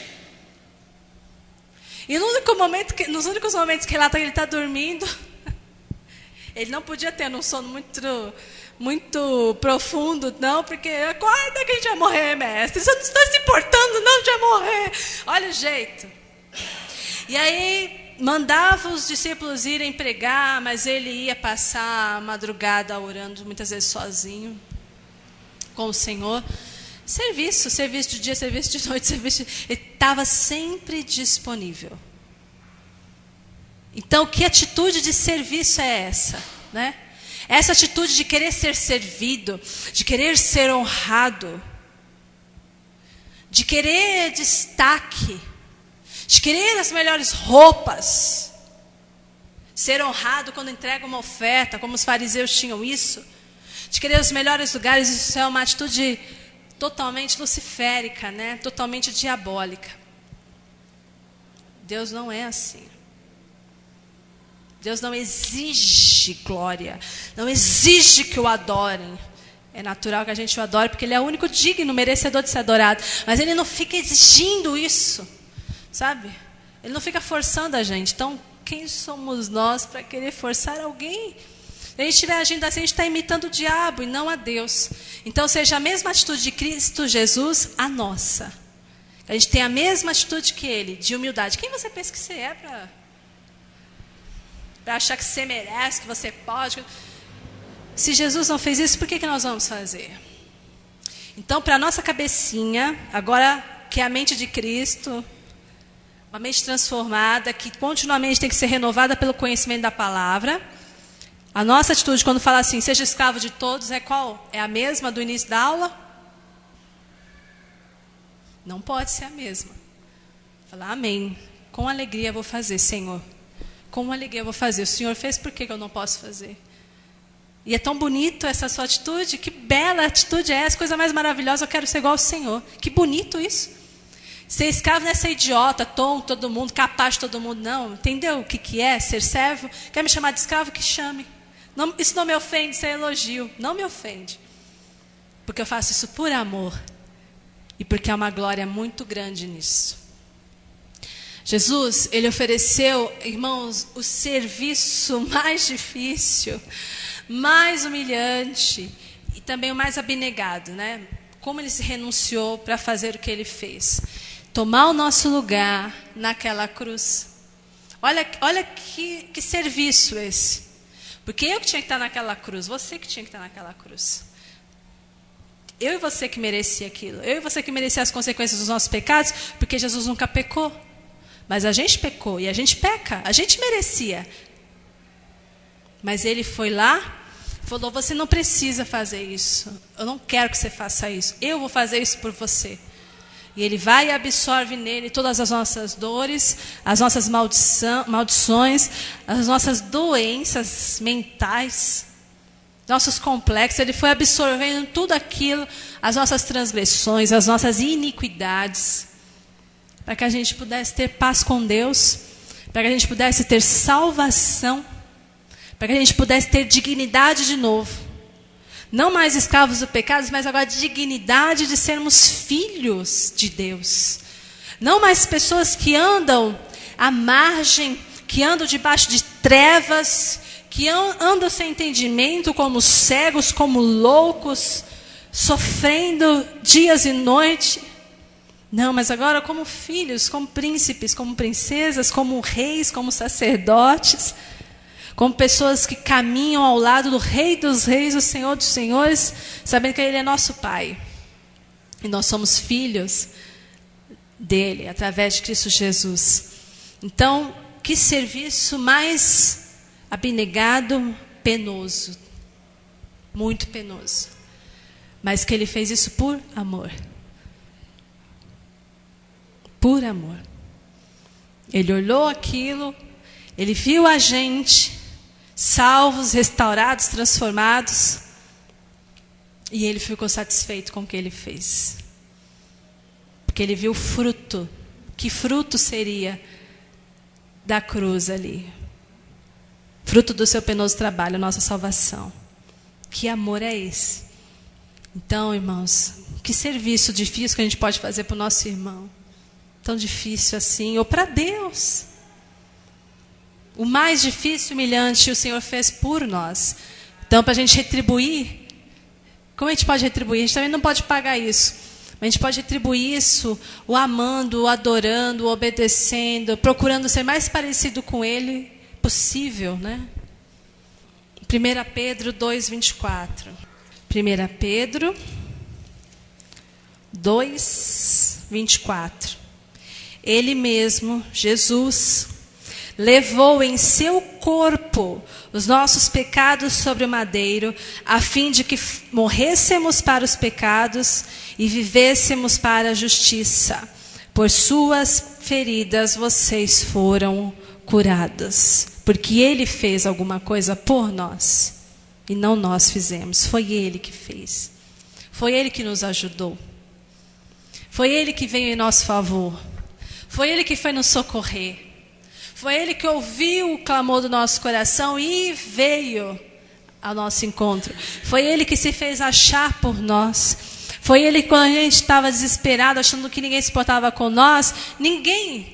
E nos únicos momentos que relata que ele está dormindo, ele não podia ter um sono muito profundo, não, porque acorda que a gente vai morrer, mestre. Você não está se importando, não, a gente vai morrer. Olha o jeito. E aí, mandava os discípulos irem pregar, mas ele ia passar a madrugada orando, muitas vezes sozinho, com o Senhor. Serviço de dia, serviço de noite, ele estava sempre disponível. Então, que atitude de serviço é essa, né? Essa atitude de querer ser servido, de querer ser honrado, de querer destaque, de querer as melhores roupas, ser honrado quando entrega uma oferta, como os fariseus tinham isso, de querer os melhores lugares. Isso é uma atitude totalmente luciférica, né? Totalmente diabólica. Deus não é assim. Deus não exige glória, não exige que o adorem. É natural que a gente o adore, porque Ele é o único digno, merecedor de ser adorado. Mas Ele não fica exigindo isso, sabe? Ele não fica forçando a gente. Então, quem somos nós para querer forçar alguém? Se a gente estiver agindo assim, a gente está imitando o diabo e não a Deus. Então, seja a mesma atitude de Cristo Jesus, a nossa. A gente tem a mesma atitude que Ele, de humildade. Quem você pensa que você é para achar que você merece, que você pode? Se Jesus não fez isso, por que nós vamos fazer? Então, para a nossa cabecinha, agora que é a mente de Cristo, uma mente transformada, que continuamente tem que ser renovada pelo conhecimento da palavra, a nossa atitude quando fala assim, seja escravo de todos, é qual? É a mesma do início da aula? Não pode ser a mesma. Falar amém. Com alegria eu vou fazer, Senhor. Com alegria eu vou fazer. O Senhor fez, por que eu não posso fazer? E é tão bonito essa sua atitude. Que bela atitude é essa, coisa mais maravilhosa. Eu quero ser igual ao Senhor. Que bonito isso. Ser escravo não é ser idiota, tonto, todo mundo, capaz de todo mundo. Não, entendeu o que é ser servo? Quer me chamar de escravo? Que chame. Não, isso não me ofende, isso é elogio. Não me ofende. Porque eu faço isso por amor. E porque há uma glória muito grande nisso. Jesus, Ele ofereceu, irmãos, o serviço mais difícil, mais humilhante e também o mais abnegado, né? Como Ele se renunciou para fazer o que Ele fez. Tomar o nosso lugar naquela cruz. Olha que serviço esse. Porque eu que tinha que estar naquela cruz, você que tinha que estar naquela cruz. Eu e você que merecia aquilo. Eu e você que merecia as consequências dos nossos pecados, porque Jesus nunca pecou. Mas a gente pecou e a gente peca. A gente merecia. Mas Ele foi lá, falou, você não precisa fazer isso. Eu não quero que você faça isso. Eu vou fazer isso por você. E Ele vai e absorve nele todas as nossas dores, as nossas maldições, as nossas doenças mentais, nossos complexos. Ele foi absorvendo tudo aquilo, as nossas transgressões, as nossas iniquidades, para que a gente pudesse ter paz com Deus, para que a gente pudesse ter salvação, para que a gente pudesse ter dignidade de novo. Não mais escravos do pecado, mas agora dignidade de sermos filhos de Deus. Não mais pessoas que andam à margem, que andam debaixo de trevas, que andam sem entendimento, como cegos, como loucos, sofrendo dias e noite. Não, mas agora como filhos, como príncipes, como princesas, como reis, como sacerdotes, como pessoas que caminham ao lado do Rei dos Reis, o Senhor dos Senhores, sabendo que Ele é nosso Pai. E nós somos filhos dEle, através de Cristo Jesus. Então, que serviço mais abnegado, penoso. Muito penoso. Mas que Ele fez isso por amor. Por amor. Ele olhou aquilo, Ele viu a gente, salvos, restaurados, transformados, e Ele ficou satisfeito com o que Ele fez. Porque Ele viu o fruto. Que fruto seria da cruz ali? Fruto do seu penoso trabalho, nossa salvação. Que amor é esse? Então, irmãos, que serviço difícil que a gente pode fazer para o nosso irmão? Tão difícil assim, ou para Deus. O mais difícil e humilhante o Senhor fez por nós. Então, para a gente retribuir, como a gente pode retribuir? A gente também não pode pagar isso. Mas A gente pode retribuir isso o amando, o adorando, o obedecendo, procurando ser mais parecido com Ele possível, né? 1 Pedro 2:24. 1 Pedro 2:24. Ele mesmo, Jesus, levou em seu corpo os nossos pecados sobre o madeiro, a fim de que morrêssemos para os pecados e vivêssemos para a justiça. Por suas feridas vocês foram curados. Porque Ele fez alguma coisa por nós. E não nós fizemos. Foi Ele que fez. Foi Ele que nos ajudou. Foi Ele que veio em nosso favor. Foi Ele que foi nos socorrer. Foi Ele que ouviu o clamor do nosso coração e veio ao nosso encontro. Foi Ele que se fez achar por nós. Foi Ele que, quando a gente estava desesperado, achando que ninguém se importava com nós,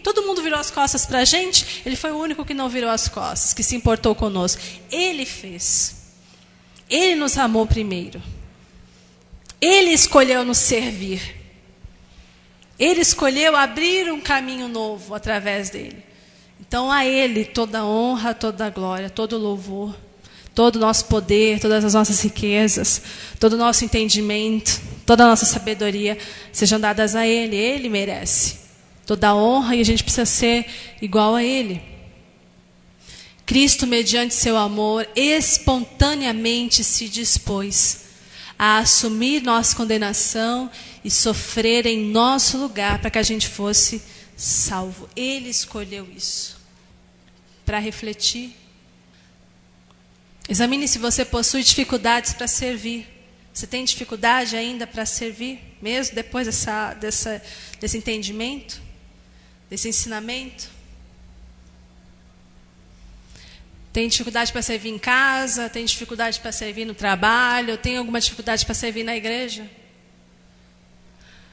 todo mundo virou as costas para a gente, Ele foi o único que não virou as costas, que se importou conosco. Ele fez. Ele nos amou primeiro. Ele escolheu nos servir. Ele escolheu abrir um caminho novo através dele. Então a Ele toda a honra, toda a glória, todo o louvor, todo o nosso poder, todas as nossas riquezas, todo o nosso entendimento, toda a nossa sabedoria sejam dadas a Ele. Ele merece toda a honra e a gente precisa ser igual a Ele. Cristo, mediante seu amor, espontaneamente se dispôs a assumir nossa condenação e sofrer em nosso lugar para que a gente fosse salvo. Ele escolheu isso. Para refletir. Examine se você possui dificuldades para servir. Você tem dificuldade ainda para servir? Mesmo depois desse entendimento? Desse ensinamento? Tem dificuldade para servir em casa? Tem dificuldade para servir no trabalho? Tem alguma dificuldade para servir na igreja?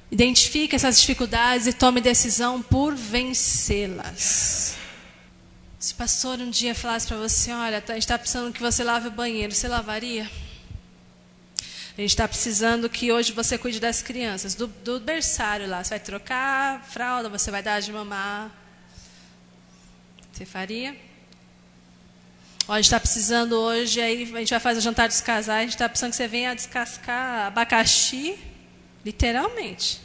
Identifique essas dificuldades e tome decisão por vencê-las. Se o pastor um dia falasse para você, olha, a gente está precisando que você lave o banheiro, você lavaria? A gente está precisando que hoje você cuide das crianças, do berçário lá. Você vai trocar a fralda, você vai dar de mamar. Você faria? Ó, a gente está precisando hoje, aí a gente vai fazer o jantar dos casais, a gente está precisando que você venha descascar abacaxi, literalmente.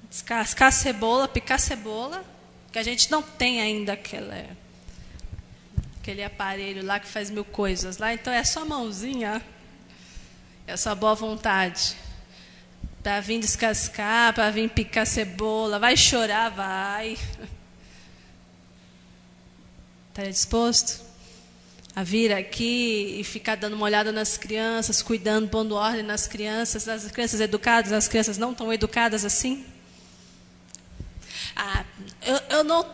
Descascar cebola, picar cebola, que a gente não tem ainda aquele aparelho lá que faz 1000 coisas lá, então é só mãozinha, é só boa vontade. Para vir descascar, para vir picar cebola, vai chorar, vai. Está disposto a vir aqui e ficar dando uma olhada nas crianças, cuidando, pondo ordem nas crianças, as crianças educadas, as crianças não tão educadas assim? Eu não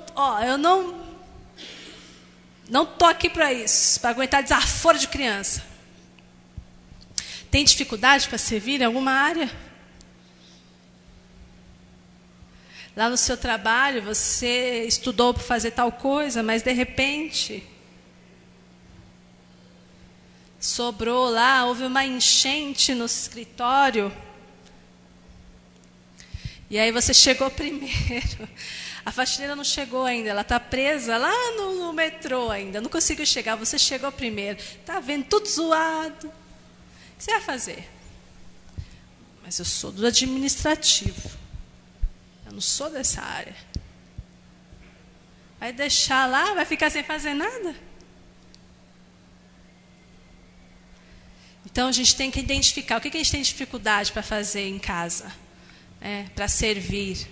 tô aqui para isso, para aguentar desaforo de criança. Tem dificuldade para servir em alguma área? Lá no seu trabalho, você estudou para fazer tal coisa, mas de repente sobrou lá, houve uma enchente no escritório. E aí você chegou primeiro. A faxineira não chegou ainda, ela está presa lá no metrô ainda, não conseguiu chegar, você chegou primeiro. Está vendo, tudo zoado. O que você vai fazer? Mas eu sou do administrativo. Eu não sou dessa área. Vai deixar lá, vai ficar sem fazer nada? Então a gente tem que identificar o que a gente tem dificuldade para fazer em casa. Para servir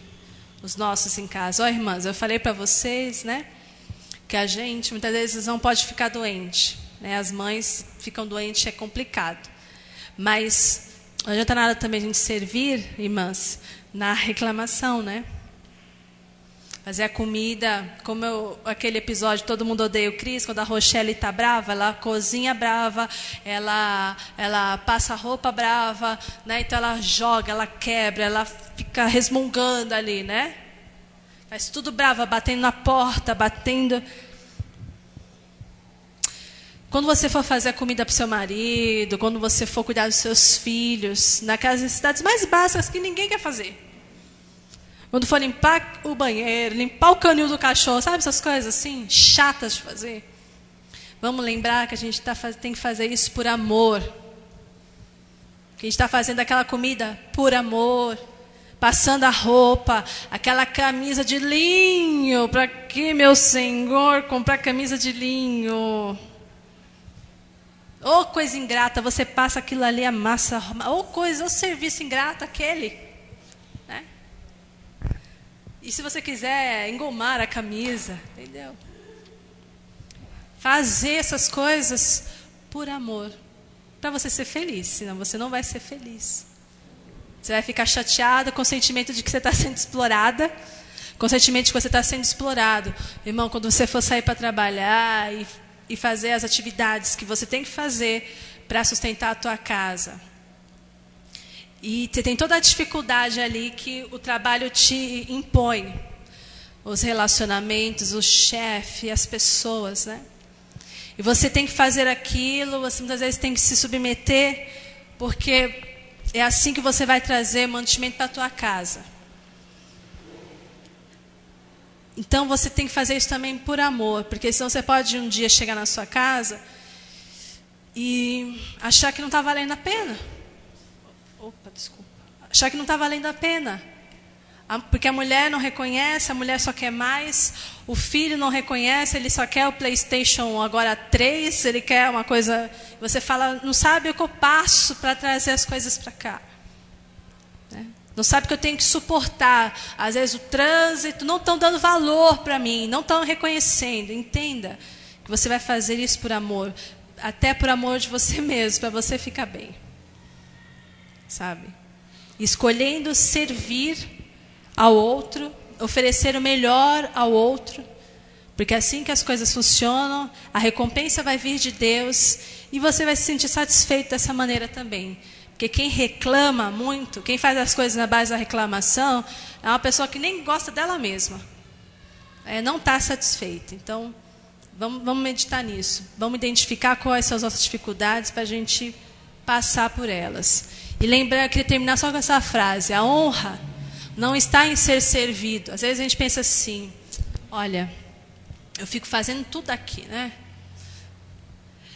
os nossos em casa. Ó, irmãs, eu falei para vocês, né, que a gente muitas vezes não pode ficar doente, né? As mães ficam doentes, é complicado. Mas não adianta nada também a gente servir, irmãs, na reclamação, né? Fazer a comida, como aquele episódio Todo Mundo Odeia o Cris, quando a Rochelle está brava, ela cozinha brava, ela passa roupa brava, né? Então ela joga, ela quebra, ela fica resmungando ali, né? Faz tudo brava, batendo na porta, batendo. Quando você for fazer a comida para o seu marido, quando você for cuidar dos seus filhos, naquelas necessidades mais básicas que ninguém quer fazer. Quando for limpar o banheiro, limpar o canil do cachorro, sabe essas coisas assim, chatas de fazer? Vamos lembrar que a gente tem que fazer isso por amor. Que a gente está fazendo aquela comida por amor. Passando a roupa, aquela camisa de linho. Para que, meu Senhor, comprar camisa de linho? Ô coisa ingrata, você passa aquilo ali, amassa. Ô serviço ingrato aquele. Né? E se você quiser engomar a camisa, entendeu? Fazer essas coisas por amor. Para você ser feliz, senão você não vai ser feliz. Você vai ficar chateada com o sentimento de que você está sendo explorada, com o sentimento de que você está sendo explorado. Irmão, quando você for sair para trabalhar e fazer as atividades que você tem que fazer para sustentar a tua casa, e você tem toda a dificuldade ali que o trabalho te impõe, os relacionamentos, o chefe, as pessoas, né? E você tem que fazer aquilo, você muitas vezes tem que se submeter, porque é assim que você vai trazer mantimento para a tua casa. Então você tem que fazer isso também por amor, porque senão você pode um dia chegar na sua casa e achar que não está valendo a pena. Opa, desculpa. Achar que não está valendo a pena. Porque a mulher não reconhece, a mulher só quer mais, o filho não reconhece, ele só quer o PlayStation agora 3, ele quer uma coisa. Você fala, não sabe o que eu passo para trazer as coisas para cá. Né? Não sabe que eu tenho que suportar. Às vezes o trânsito, não estão dando valor para mim, não estão reconhecendo. Entenda que você vai fazer isso por amor, até por amor de você mesmo, para você ficar bem. Sabe? Escolhendo servir ao outro, oferecer o melhor ao outro, porque é assim que as coisas funcionam, a recompensa vai vir de Deus e você vai se sentir satisfeito dessa maneira também. Porque quem reclama muito, quem faz as coisas na base da reclamação, é uma pessoa que nem gosta dela mesma. Não está satisfeita. Então, vamos meditar nisso. Vamos identificar quais são as nossas dificuldades para a gente passar por elas. E lembrar, eu queria terminar só com essa frase: a honra não está em ser servido. Às vezes a gente pensa assim, olha, eu fico fazendo tudo aqui, né?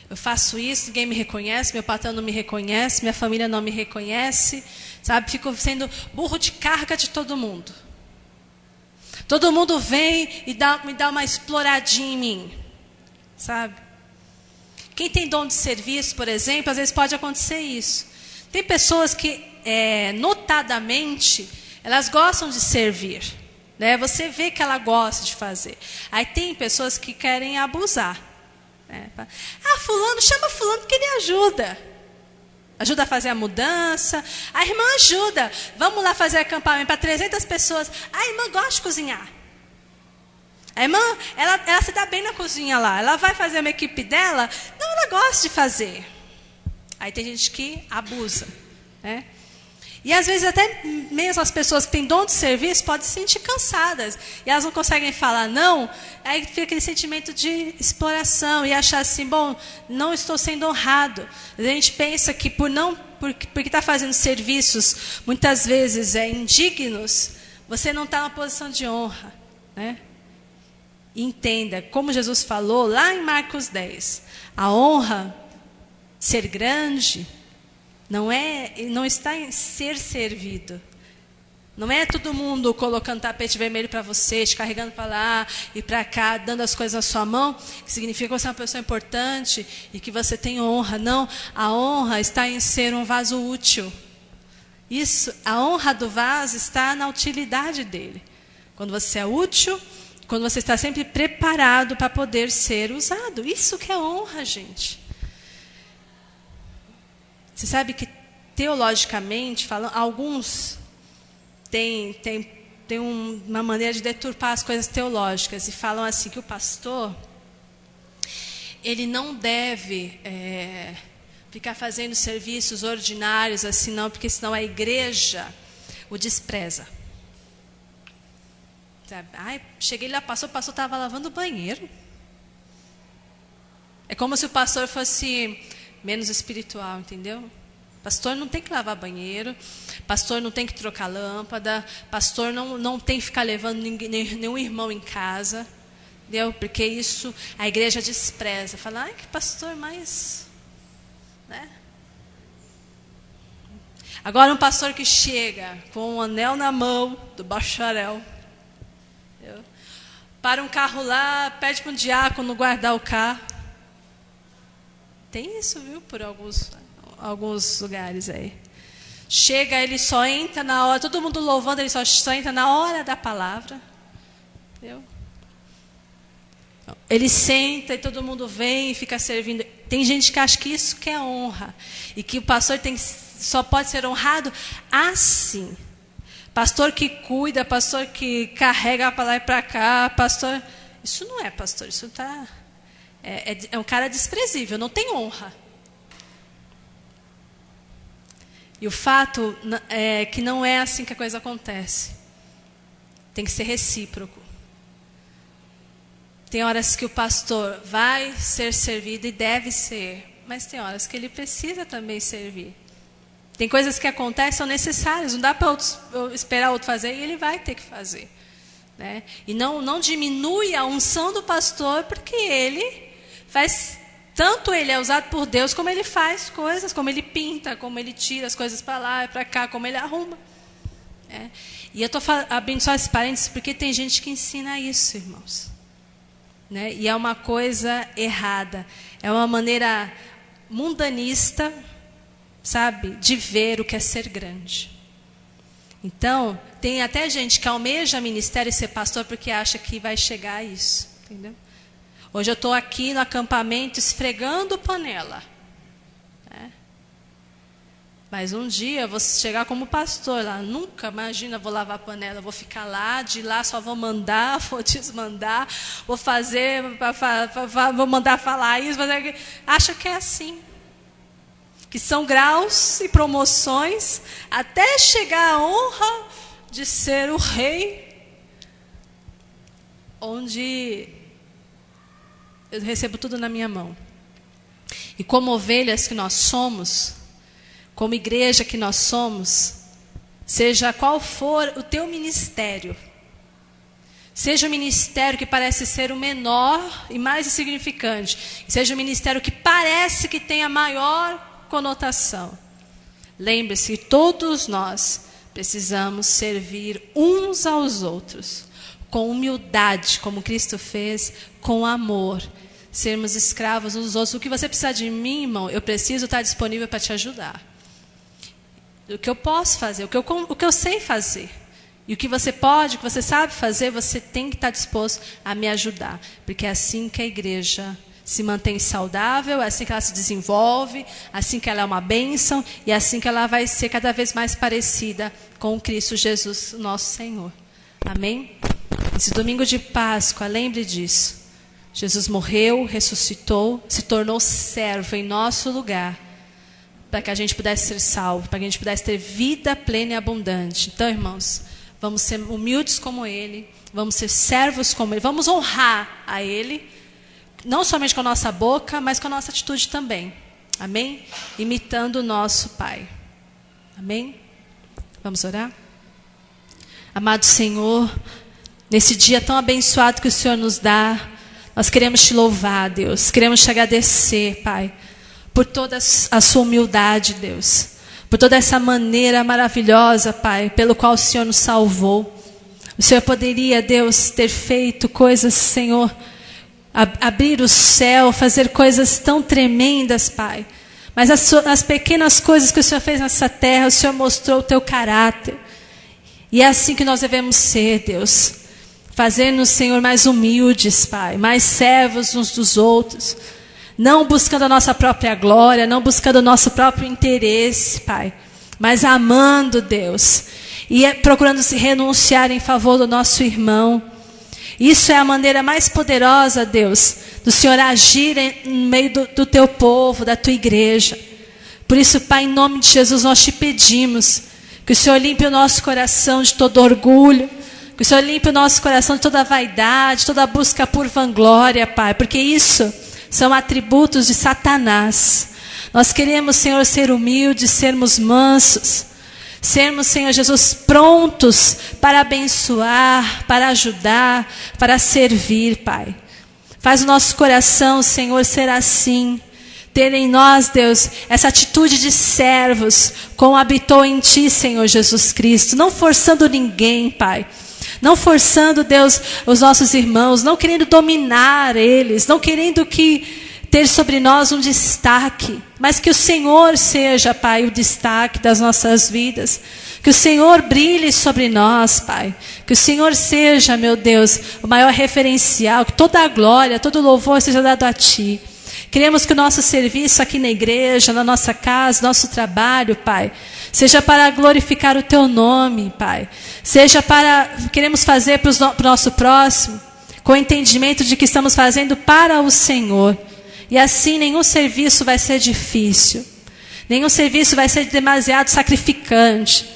Eu faço isso, ninguém me reconhece, meu patrão não me reconhece, minha família não me reconhece, sabe? Fico sendo burro de carga de todo mundo. Todo mundo vem e me dá uma exploradinha em mim, sabe? Quem tem dom de serviço, por exemplo, às vezes pode acontecer isso. Tem pessoas que, notadamente, elas gostam de servir, né? Você vê que ela gosta de fazer. Aí tem pessoas que querem abusar. Né? Fulano, chama fulano que ele ajuda. Ajuda a fazer a mudança. A irmã ajuda. Vamos lá fazer acampamento para 300 pessoas. A irmã gosta de cozinhar. A irmã, ela se dá bem na cozinha lá. Ela vai fazer uma equipe dela. Não, ela gosta de fazer. Aí tem gente que abusa, né? E às vezes até mesmo as pessoas que têm dom de serviço podem se sentir cansadas. E elas não conseguem falar não. Aí fica aquele sentimento de exploração. E achar assim, bom, não estou sendo honrado. A gente pensa que porque está fazendo serviços, muitas vezes indignos, você não está numa posição de honra. Né? E entenda, como Jesus falou lá em Marcos 10, a honra, ser grande, não está em ser servido. Não é todo mundo colocando tapete vermelho para você, te carregando para lá e para cá, dando as coisas na sua mão, que significa que você é uma pessoa importante e que você tem honra. Não, a honra está em ser um vaso útil. Isso, a honra do vaso está na utilidade dele. Quando você é útil, quando você está sempre preparado para poder ser usado. Isso que é honra, gente. Você sabe que, teologicamente, falando, alguns têm uma maneira de deturpar as coisas teológicas e falam assim que o pastor, ele não deve ficar fazendo serviços ordinários assim não, porque senão a igreja o despreza. Sabe? Cheguei lá, o pastor estava lavando o banheiro. É como se o pastor fosse menos espiritual, entendeu? Pastor não tem que lavar banheiro, pastor não tem que trocar lâmpada, pastor não tem que ficar levando nenhum irmão em casa, entendeu? Porque isso a igreja despreza. Fala, ai, que pastor mais... né? Agora um pastor que chega com um anel na mão do bacharel, entendeu? Para um carro lá, pede para um diácono guardar o carro. Tem isso, viu, por alguns lugares aí. Chega, ele só entra na hora, todo mundo louvando, ele só entra na hora da palavra. Entendeu? Ele senta e todo mundo vem e fica servindo. Tem gente que acha que isso que é honra. E que o pastor só pode ser honrado assim. Pastor que cuida, pastor que carrega para lá e para cá, pastor... Isso não é pastor, isso está... É um cara desprezível, não tem honra. E o fato é que não é assim que a coisa acontece. Tem que ser recíproco. Tem horas que o pastor vai ser servido e deve ser, mas tem horas que ele precisa também servir. Tem coisas que acontecem, são necessárias, não dá para esperar outro fazer e ele vai ter que fazer. Né? E não diminui a unção do pastor, porque ele faz, tanto ele é usado por Deus, como ele faz coisas, como ele pinta, como ele tira as coisas para lá e para cá, como ele arruma. E eu estou abrindo só esse parênteses, porque tem gente que ensina isso, irmãos. Né? E é uma coisa errada, é uma maneira mundanista, sabe, de ver o que é ser grande. Então, tem até gente que almeja ministério e ser pastor porque acha que vai chegar a isso, entendeu? Hoje eu estou aqui no acampamento esfregando panela. Né? Mas um dia eu vou chegar como pastor lá. Nunca, imagina, vou lavar panela, vou ficar lá, de lá só vou mandar, vou desmandar, vou fazer, vou mandar falar isso. Acha que é assim. Que são graus e promoções até chegar à honra de ser o rei, onde eu recebo tudo na minha mão. E como ovelhas que nós somos, como igreja que nós somos, seja qual for o teu ministério, seja o ministério que parece ser o menor e mais insignificante, seja o ministério que parece que tem a maior conotação, lembre-se que todos nós precisamos servir uns aos outros, com humildade, como Cristo fez, com amor, sermos escravos uns dos outros. O que você precisa de mim, irmão, eu preciso estar disponível para te ajudar. O que eu posso fazer, o que eu sei fazer. E o que você pode, o que você sabe fazer, você tem que estar disposto a me ajudar. Porque é assim que a igreja se mantém saudável, é assim que ela se desenvolve, assim que ela é uma bênção, e é assim que ela vai ser cada vez mais parecida com Cristo Jesus, nosso Senhor. Amém? Esse domingo de Páscoa, lembre disso. Jesus morreu, ressuscitou, se tornou servo em nosso lugar, para que a gente pudesse ser salvo, para que a gente pudesse ter vida plena e abundante. Então, irmãos, vamos ser humildes como Ele, vamos ser servos como Ele, vamos honrar a Ele, não somente com a nossa boca, mas com a nossa atitude também. Amém? Imitando o nosso Pai. Amém? Vamos orar? Amado Senhor, nesse dia tão abençoado que o Senhor nos dá, nós queremos te louvar, Deus. Queremos te agradecer, Pai, por toda a sua humildade, Deus. Por toda essa maneira maravilhosa, Pai, pelo qual o Senhor nos salvou. O Senhor poderia, Deus, ter feito coisas, Senhor, abrir o céu, fazer coisas tão tremendas, Pai. Mas as pequenas coisas que o Senhor fez nessa terra, o Senhor mostrou o teu caráter. E é assim que nós devemos ser, Deus. Fazer-nos, Senhor, mais humildes, Pai. Mais servos uns dos outros. Não buscando a nossa própria glória, não buscando o nosso próprio interesse, Pai. Mas amando, Deus. E procurando se renunciar em favor do nosso irmão. Isso é a maneira mais poderosa, Deus, do Senhor agir no meio do teu povo, da tua igreja. Por isso, Pai, em nome de Jesus, nós te pedimos que o Senhor limpe o nosso coração de todo orgulho, que o Senhor limpe o nosso coração de toda vaidade, toda busca por vanglória, Pai, porque isso são atributos de Satanás. Nós queremos, Senhor, ser humildes, sermos mansos, sermos, Senhor Jesus, prontos para abençoar, para ajudar, para servir, Pai. Faz o nosso coração, Senhor, ser assim. Ter em nós, Deus, essa atitude de servos, como habitou em Ti, Senhor Jesus Cristo. Não forçando ninguém, Pai. Não forçando, Deus, os nossos irmãos. Não querendo dominar eles. Não querendo ter sobre nós um destaque. Mas que o Senhor seja, Pai, o destaque das nossas vidas. Que o Senhor brilhe sobre nós, Pai. Que o Senhor seja, meu Deus, o maior referencial. Que toda a glória, todo o louvor seja dado a Ti. Queremos que o nosso serviço aqui na igreja, na nossa casa, nosso trabalho, Pai, seja para glorificar o Teu nome, Pai. Queremos fazer para o nosso próximo, com o entendimento de que estamos fazendo para o Senhor. E assim nenhum serviço vai ser difícil. Nenhum serviço vai ser demasiado sacrificante.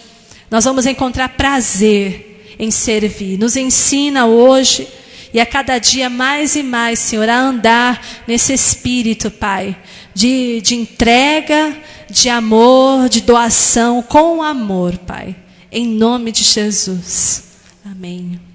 Nós vamos encontrar prazer em servir. Nos ensina hoje e a cada dia mais e mais, Senhor, a andar nesse espírito, Pai, de entrega, de amor, de doação com amor, Pai. Em nome de Jesus. Amém.